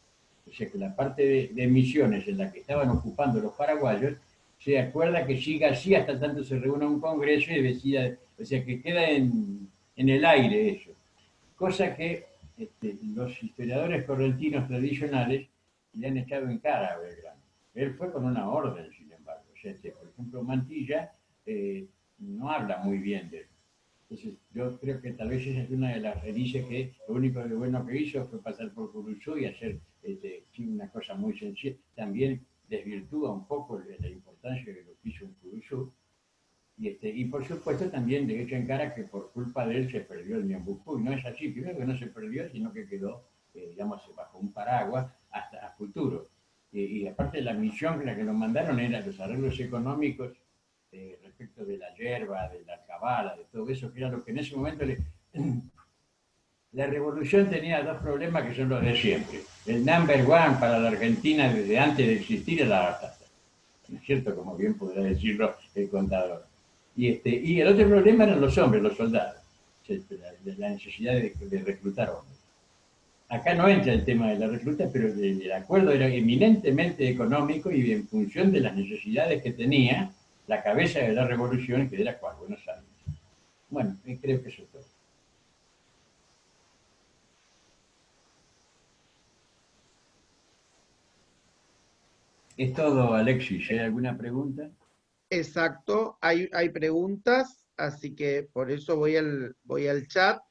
O sea que la parte de Misiones en la que estaban ocupando los paraguayos, se acuerda que siga así hasta tanto se reúna un congreso y decida, o sea que queda en el aire eso. Cosa que los historiadores correntinos tradicionales le han echado en cara a Belgrano. Él fue con una orden, sin embargo. O sea, por ejemplo, Mantilla no habla muy bien de él. Entonces, yo creo que tal vez esa es una de las dice que lo único de bueno que hizo fue pasar por Curuzú y hacer una cosa muy sencilla. También desvirtúa un poco la importancia de lo que hizo en Curuzú. Y por supuesto también le echa en cara que por culpa de él se perdió el Ñembucú. Y no es así. Primero que no se perdió, sino que quedó, digamos, bajo un paraguas hasta a futuro. Y aparte la misión en la que lo mandaron era los arreglos económicos respecto de la hierba, de la cabala, de todo eso, que era lo que en ese momento la revolución tenía dos problemas que son los de siempre. El number one para la Argentina desde antes de existir era la batata. ¿No es cierto? Como bien podrá decirlo el contador. Y el otro problema eran los hombres, los soldados. La necesidad de reclutar hombres. Acá no entra el tema de la recluta, pero el acuerdo era eminentemente económico y en función de las necesidades que tenía la cabeza de la revolución, que era cual, Buenos Aires. Bueno, creo que eso es todo. Es todo, Alexis. ¿Hay alguna pregunta? Exacto, hay preguntas, así que por eso voy al chat.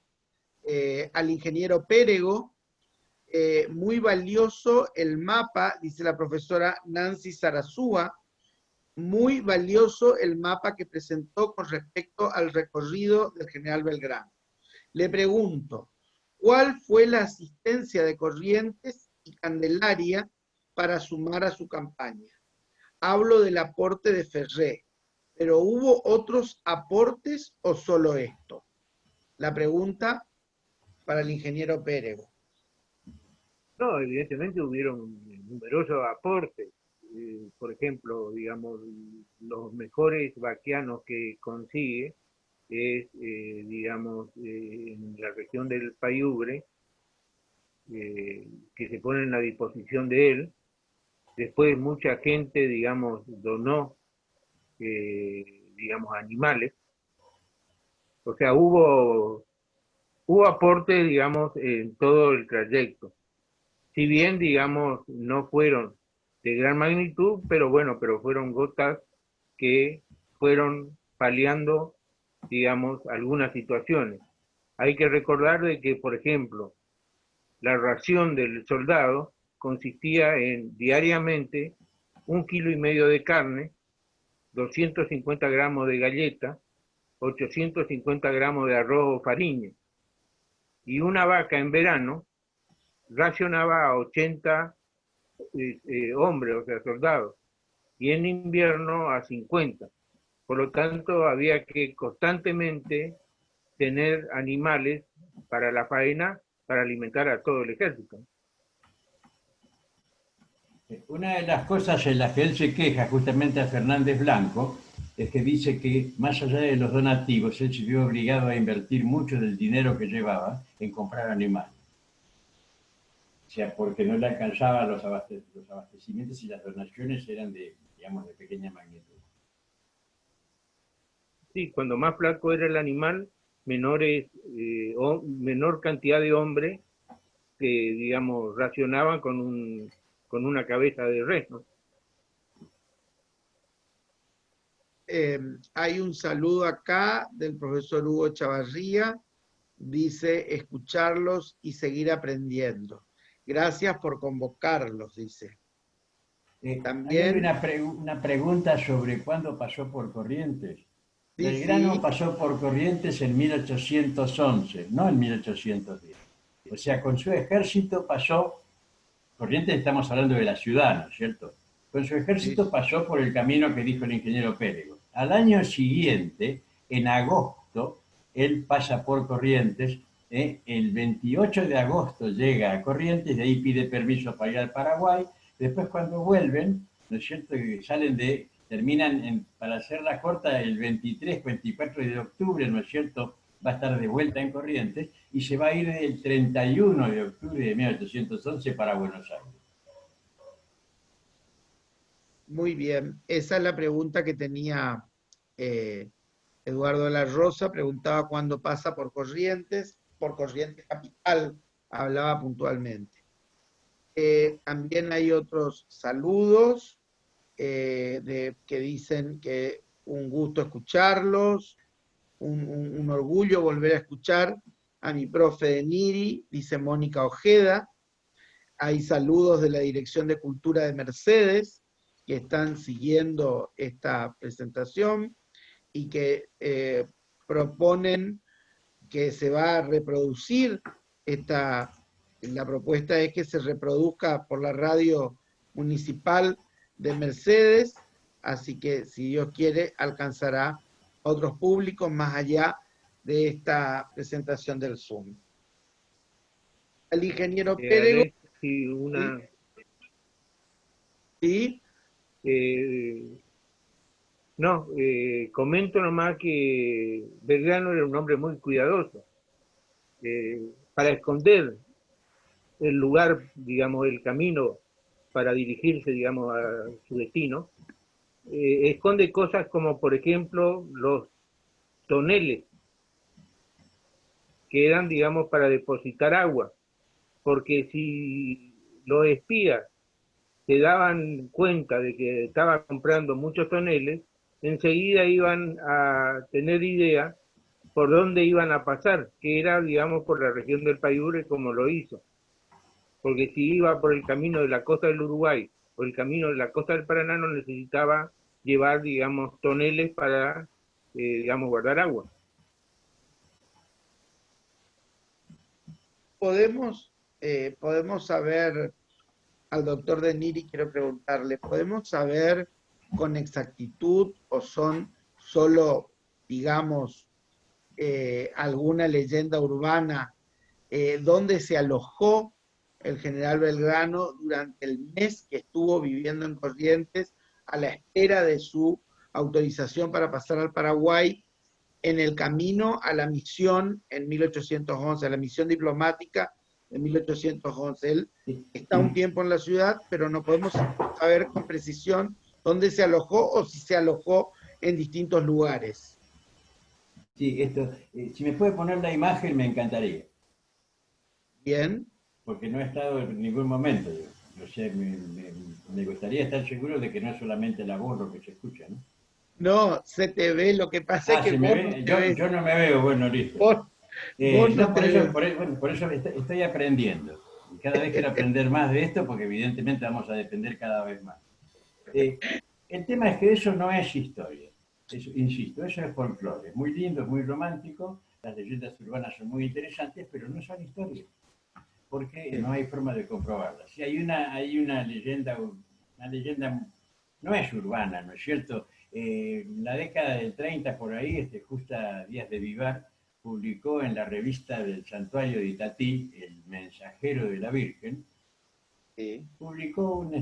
Al ingeniero Pérego, muy valioso el mapa, dice la profesora Nancy Sarazúa, muy valioso el mapa que presentó con respecto al recorrido del general Belgrano. Le pregunto, ¿cuál fue la asistencia de Corrientes y Candelaria para sumar a su campaña? Hablo del aporte de Ferré, pero ¿hubo otros aportes o solo esto? La pregunta para el ingeniero Pérego. No, evidentemente hubieron numerosos aportes. Por ejemplo, digamos, los mejores vaquianos que consigue es, digamos, en la región del Payubre, que se ponen a disposición de él. Después mucha gente, digamos, donó, digamos, animales. O sea, hubo aportes, digamos, en todo el trayecto. Si bien, digamos, no fueron de gran magnitud, pero bueno, pero fueron gotas que fueron paliando, digamos, algunas situaciones. Hay que recordar de que, por ejemplo, la ración del soldado consistía en diariamente 1,5 kilos de carne, 250 gramos de galleta, 850 gramos de arroz o farina. Y una vaca en verano racionaba a 80 hombres, o sea, soldados, y en invierno a 50. Por lo tanto, había que constantemente tener animales para la faena, para alimentar a todo el ejército. Una de las cosas en las que él se queja justamente a Fernández Blanco es que dice que más allá de los donativos, él se vio obligado a invertir mucho del dinero que llevaba en comprar animales. O sea, porque no le alcanzaban los abastecimientos y las donaciones eran de, digamos, de pequeña magnitud. Sí, cuando más flaco era el animal, menor cantidad de hombres que, digamos, racionaban con una cabeza de res, ¿no? Hay un saludo acá del profesor Hugo Chavarría, dice escucharlos y seguir aprendiendo. Gracias por convocarlos, dice. También hay una pregunta sobre cuándo pasó por Corrientes. Sí, Belgrano sí. pasó por Corrientes en 1811, no en 1810. O sea, con su ejército pasó, Corrientes estamos hablando de la ciudad, ¿no es cierto? Con su ejército Sí. pasó por el camino que dijo el ingeniero Pérego. Al año siguiente, en agosto, él pasa por Corrientes, el 28 de agosto llega a Corrientes, de ahí pide permiso para ir al Paraguay. Después cuando vuelven, ¿no es cierto? Y terminan, para hacerla corta, el 23, 24 de octubre, ¿no es cierto? Va a estar de vuelta en Corrientes y se va a ir el 31 de octubre de 1811 para Buenos Aires. Muy bien. Esa es la pregunta que tenía Eduardo de la Rosa. Preguntaba cuándo pasa por Corrientes Capital, hablaba puntualmente. También hay otros saludos que dicen que un gusto escucharlos, un orgullo volver a escuchar a mi profe de Niri, dice Mónica Ojeda. Hay saludos de la Dirección de Cultura de Mercedes, que están siguiendo esta presentación y que proponen que se va a reproducir la propuesta es que se reproduzca por la radio municipal de Mercedes, así que si Dios quiere alcanzará otros públicos más allá de esta presentación del Zoom. El ingeniero Pérego. Sí, una... ¿Sí? No, comento nomás que Belgrano era un hombre muy cuidadoso. Para esconder el lugar, digamos, el camino para dirigirse, digamos, a su destino, esconde cosas como, por ejemplo, los toneles, que eran, digamos, para depositar agua, porque si los espías se daban cuenta de que estaba comprando muchos toneles, enseguida iban a tener idea por dónde iban a pasar, que era, digamos, por la región del Payure, como lo hizo. Porque si iba por el camino de la costa del Uruguay o el camino de la costa del Paraná, no necesitaba llevar, digamos, toneles para, digamos, guardar agua. Podemos saber, al doctor De Niri quiero preguntarle, ¿podemos saber con exactitud o son solo, digamos, alguna leyenda urbana dónde se alojó el general Belgrano durante el mes que estuvo viviendo en Corrientes a la espera de su autorización para pasar al Paraguay en el camino a la misión en 1811, a la misión diplomática de 1811? Él está un tiempo en la ciudad, pero no podemos saber con precisión dónde se alojó o si se alojó en distintos lugares. Sí, si me puede poner la imagen me encantaría. Bien. Porque no he estado en ningún momento. O sea, me gustaría estar seguro de que no es solamente la voz lo que se escucha, ¿no? No, se te ve, lo que pasa es que vos yo no me veo, bueno, listo. Vos no por eso estoy aprendiendo. Y cada vez quiero aprender más de esto porque evidentemente vamos a depender cada vez más. El tema es que eso no es historia. Insisto, eso es folclore. Muy lindo, es muy romántico. Las leyendas urbanas son muy interesantes, pero no son historias. Porque no hay forma de comprobarla. Si hay una leyenda no es urbana, ¿no es cierto? En la década del 30, por ahí, Justa Díaz de Vivar publicó en la revista del Santuario de Itatí, El Mensajero de la Virgen, publicó un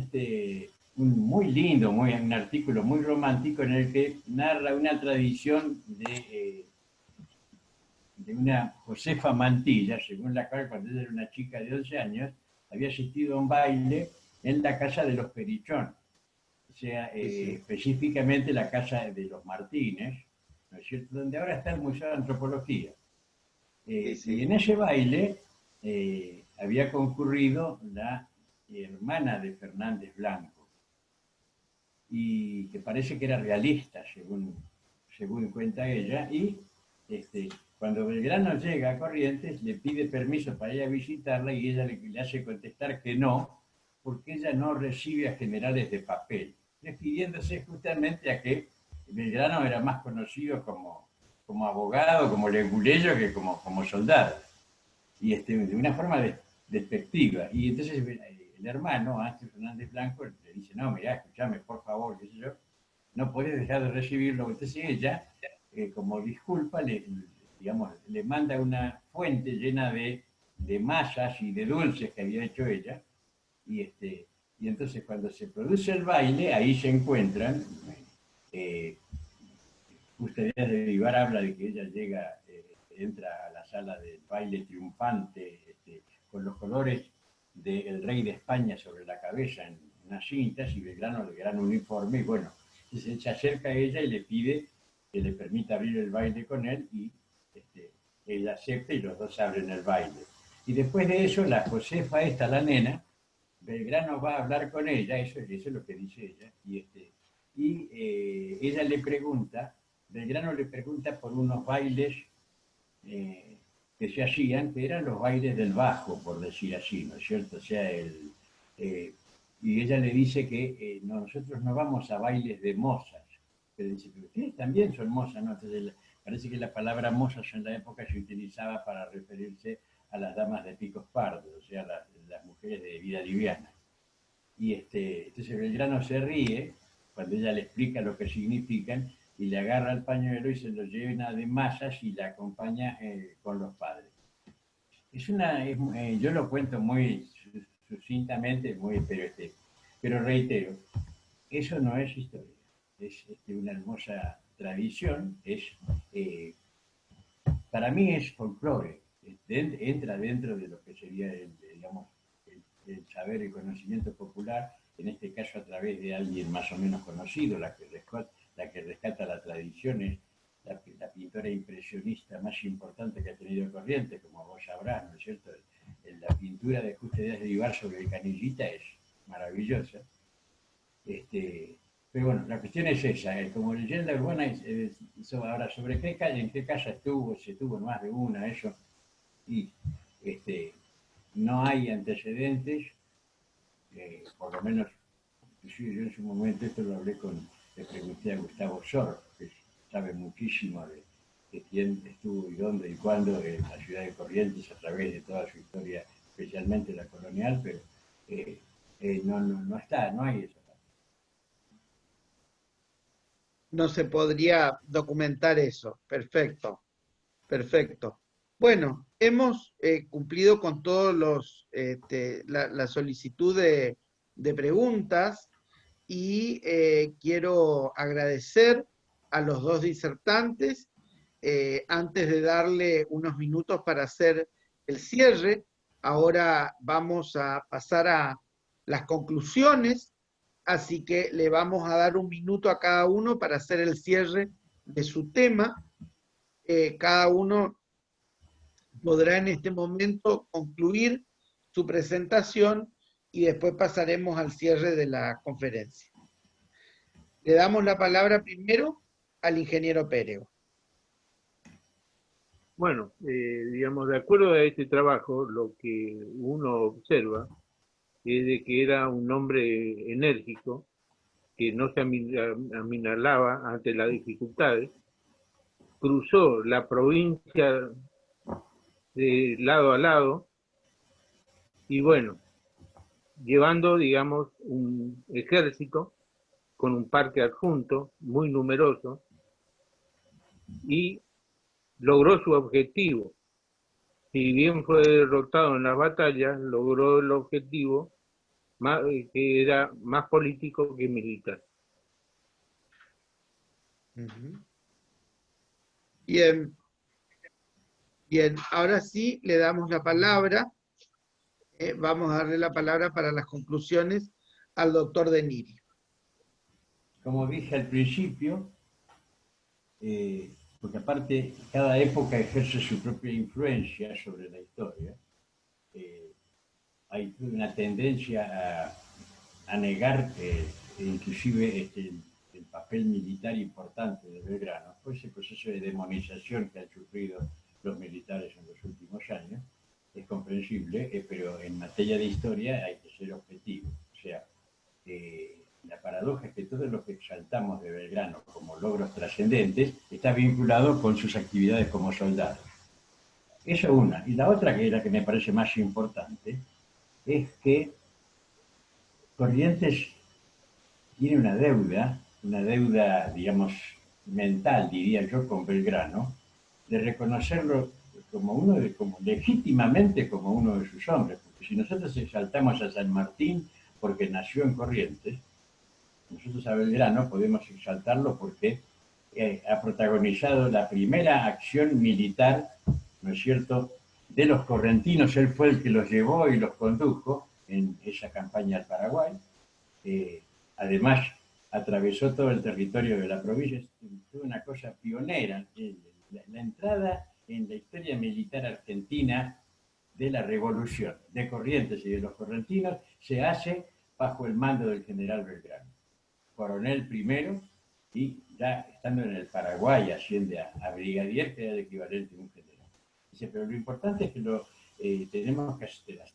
muy lindo, un artículo muy romántico en el que narra una tradición de una Josefa Mantilla, según la cual cuando ella era una chica de 11 años, había asistido a un baile en la casa de los Perichón, o sea, específicamente la casa de los Martínez, ¿no es cierto?, donde ahora está el Museo de Antropología. Y en ese baile había concurrido la hermana de Fernández Blanco, y que parece que era realista, según cuenta ella, y cuando Belgrano llega a Corrientes, le pide permiso para ir a visitarla y ella le hace contestar que no, porque ella no recibe a generales de papel, refiriéndose justamente a que Belgrano era más conocido como abogado, como leguleyo, que como soldado, y de una forma despectiva. Y entonces el hermano, Ángel Fernández Blanco, le dice, no, mirá, escúchame, por favor, qué sé yo, no podés dejar de recibirlo. Entonces ella, como disculpa, digamos, le manda una fuente llena de masas y de dulces que había hecho ella, y entonces cuando se produce el baile, ahí se encuentran. Usted de Vivar habla de que ella llega, entra a la sala del baile triunfante, con los colores del rey de España sobre la cabeza en unas cintas, y Belgrano le gran uniforme, y bueno, se acerca a ella y le pide que le permita abrir el baile con él, y ella acepta y los dos abren el baile. Y después de eso, la Josefa esta, la nena, Belgrano va a hablar con ella, eso es lo que dice ella, y ella le pregunta, Belgrano le pregunta por unos bailes que se hacían, que eran los bailes del bajo, por decir así, ¿no es cierto? O sea, y ella le dice que nosotros no vamos a bailes de mozas. Pero dice, pero ustedes también son mozas, ¿no? Entonces, parece que la palabra mozas en la época se utilizaba para referirse a las damas de picos pardos, o sea, las mujeres de vida liviana. Y entonces Belgrano se ríe cuando ella le explica lo que significan, y le agarra el pañuelo y se lo llena de masas y la acompaña con los padres. Yo lo cuento muy sucintamente, pero reitero, eso no es historia, es una hermosa tradición, para mí es folclore, entra dentro de lo que sería digamos, el saber y conocimiento popular, en este caso a través de alguien más o menos conocido, la que rescata la tradición es la pintora impresionista más importante que ha tenido Corrientes, como vos sabrás, ¿no es cierto? La pintura de Juste de Vivar sobre el Canillita es maravillosa. Pero bueno, la cuestión es esa, como leyenda urbana, ahora sobre qué calle, en qué casa se tuvo más de una, eso, y no hay antecedentes, por lo menos, yo en su momento esto lo hablé le pregunté a Gustavo Sor, que sabe muchísimo de quién estuvo y dónde y cuándo en la ciudad de Corrientes a través de toda su historia, especialmente la colonial, pero no hay eso. No se podría documentar eso. Perfecto, perfecto. Bueno, hemos cumplido con todos la solicitud de preguntas, y quiero agradecer a los dos disertantes. Antes de darle unos minutos para hacer el cierre, ahora vamos a pasar a las conclusiones, así que le vamos a dar un minuto a cada uno para hacer el cierre de su tema. Cada uno podrá en este momento concluir su presentación y después pasaremos al cierre de la conferencia. Le damos la palabra primero al ingeniero Pérez. Bueno, digamos, de acuerdo a este trabajo, lo que uno observa es de que era un hombre enérgico, que no se aminalaba ante las dificultades, cruzó la provincia de lado a lado, y bueno, llevando, digamos, un ejército con un parque adjunto muy numeroso, y logró su objetivo. Si bien fue derrotado en las batallas, logró el objetivo que era más político que militar. Bien, bien, ahora sí le damos la palabra. Vamos a darle la palabra para las conclusiones al doctor De Niro. Como dije al principio, porque aparte cada época ejerce su propia influencia sobre la historia, hay una tendencia a negar inclusive el papel militar importante de Belgrano, por ese proceso de demonización que han sufrido los militares en los últimos años. Es comprensible, pero en materia de historia hay que ser objetivo. O sea, la paradoja es que todo lo que exaltamos de Belgrano como logros trascendentes está vinculado con sus actividades como soldado. Eso una. Y la otra, que es la que me parece más importante, es que Corrientes tiene una deuda, digamos, mental, diría yo, con Belgrano, de reconocerlo como legítimamente como uno de sus hombres. Porque si nosotros exaltamos a San Martín porque nació en Corrientes, nosotros a Belgrano podemos exaltarlo porque ha protagonizado la primera acción militar, ¿no es cierto?, de los correntinos. Él fue el que los llevó y los condujo en esa campaña al Paraguay. Además, atravesó todo el territorio de la provincia. Fue una cosa pionera. La entrada en la historia militar argentina de la revolución de Corrientes y de los correntinos se hace bajo el mando del general Belgrano, coronel primero, y ya estando en el Paraguay asciende a brigadier, que era el equivalente a un general. Dice, pero lo importante es que tenemos que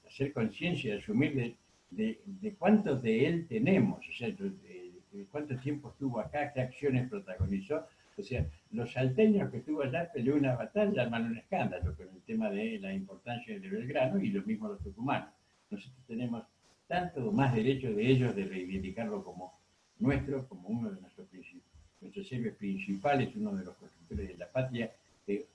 hacer conciencia, asumir de cuánto de él tenemos, o sea, de cuánto tiempo estuvo acá, qué acciones protagonizó. O sea, los salteños que estuvo allá peleó una batalla, armaron un escándalo con el tema de la importancia de Belgrano, y lo mismo los tucumanos. Nosotros tenemos tanto más derecho de ellos de reivindicarlo como nuestro, como uno de nuestros héroes principales, uno de los constructores de la patria,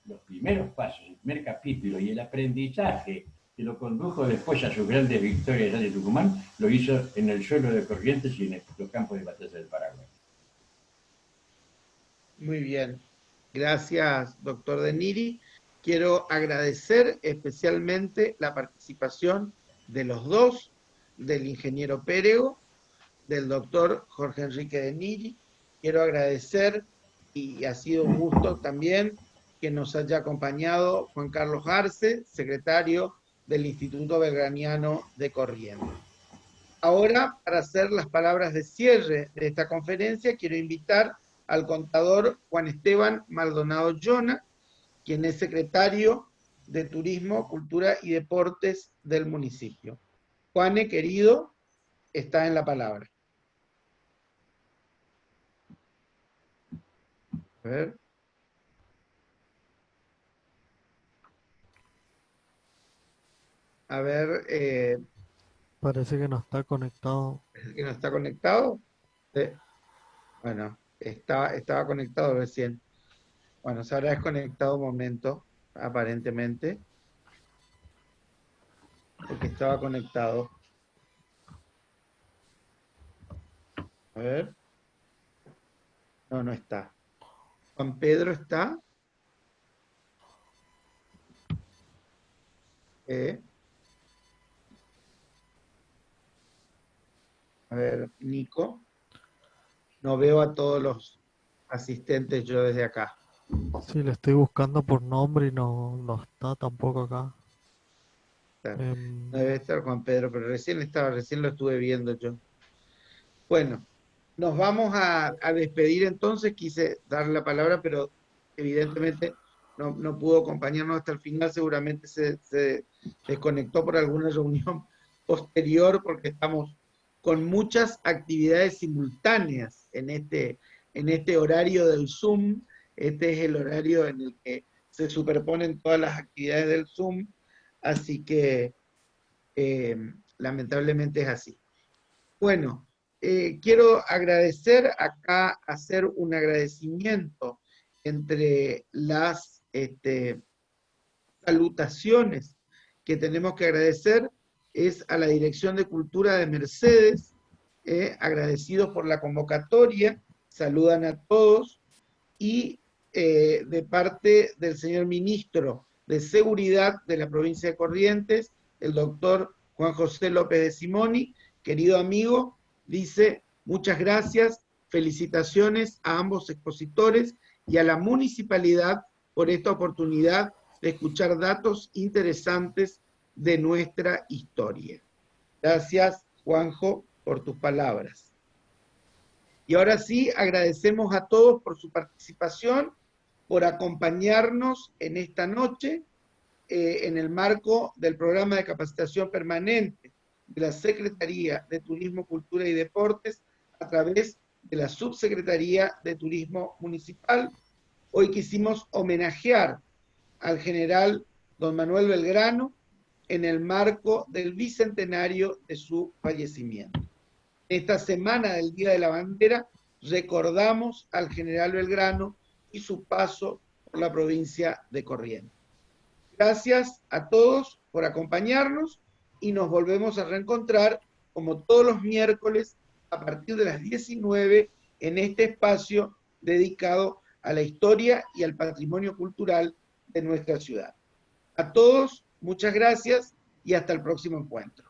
los primeros pasos, el primer capítulo y el aprendizaje que lo condujo después a sus grandes victorias allá de Tucumán, lo hizo en el suelo de Corrientes y en los campos de batalla del Paraguay. Muy bien. Gracias, doctor De Niri. Quiero agradecer especialmente la participación de los dos, del ingeniero Pérego, del doctor Jorge Enrique De Niri. Quiero agradecer, y ha sido un gusto también, que nos haya acompañado Juan Carlos Arce, secretario del Instituto Belgraniano de Corrientes. Ahora, para hacer las palabras de cierre de esta conferencia, quiero invitar al contador Juan Esteban Maldonado Llona, quien es secretario de Turismo, Cultura y Deportes del municipio. Juane, querido, está en la palabra. A ver. A ver. Parece que no está conectado. ¿Que no está conectado? Bueno, estaba conectado recién. Bueno, se habrá desconectado un momento, aparentemente, porque estaba conectado. A ver. No, no está. Juan Pedro está. A ver, Nico. No veo a todos los asistentes yo desde acá. Sí, le estoy buscando por nombre y no está tampoco acá. No debe estar Juan Pedro, pero recién lo estuve viendo yo. Bueno, nos vamos a despedir entonces. Quise darle la palabra, pero evidentemente no pudo acompañarnos hasta el final. Seguramente se desconectó por alguna reunión posterior, porque estamos con muchas actividades simultáneas en este horario del Zoom. Este es el horario en el que se superponen todas las actividades del Zoom, así que lamentablemente es así. Bueno, quiero agradecer acá, hacer un agradecimiento entre las salutaciones que tenemos que agradecer, es a la Dirección de Cultura de Mercedes, agradecidos por la convocatoria, saludan a todos, y de parte del señor Ministro de Seguridad de la provincia de Corrientes, el doctor Juan José López de Simoni, querido amigo, dice: muchas gracias, felicitaciones a ambos expositores y a la municipalidad por esta oportunidad de escuchar datos interesantes de nuestra historia. Gracias, Juanjo, por tus palabras. Y ahora sí, agradecemos a todos por su participación, por acompañarnos en esta noche en el marco del programa de capacitación permanente de la Secretaría de Turismo, Cultura y Deportes a través de la Subsecretaría de Turismo Municipal. Hoy quisimos homenajear al general don Manuel Belgrano en el marco del bicentenario de su fallecimiento. Esta semana del Día de la Bandera recordamos al general Belgrano y su paso por la provincia de Corrientes. Gracias a todos por acompañarnos y nos volvemos a reencontrar como todos los miércoles a partir de las 19 en este espacio dedicado a la historia y al patrimonio cultural de nuestra ciudad. A todos, muchas gracias y hasta el próximo encuentro.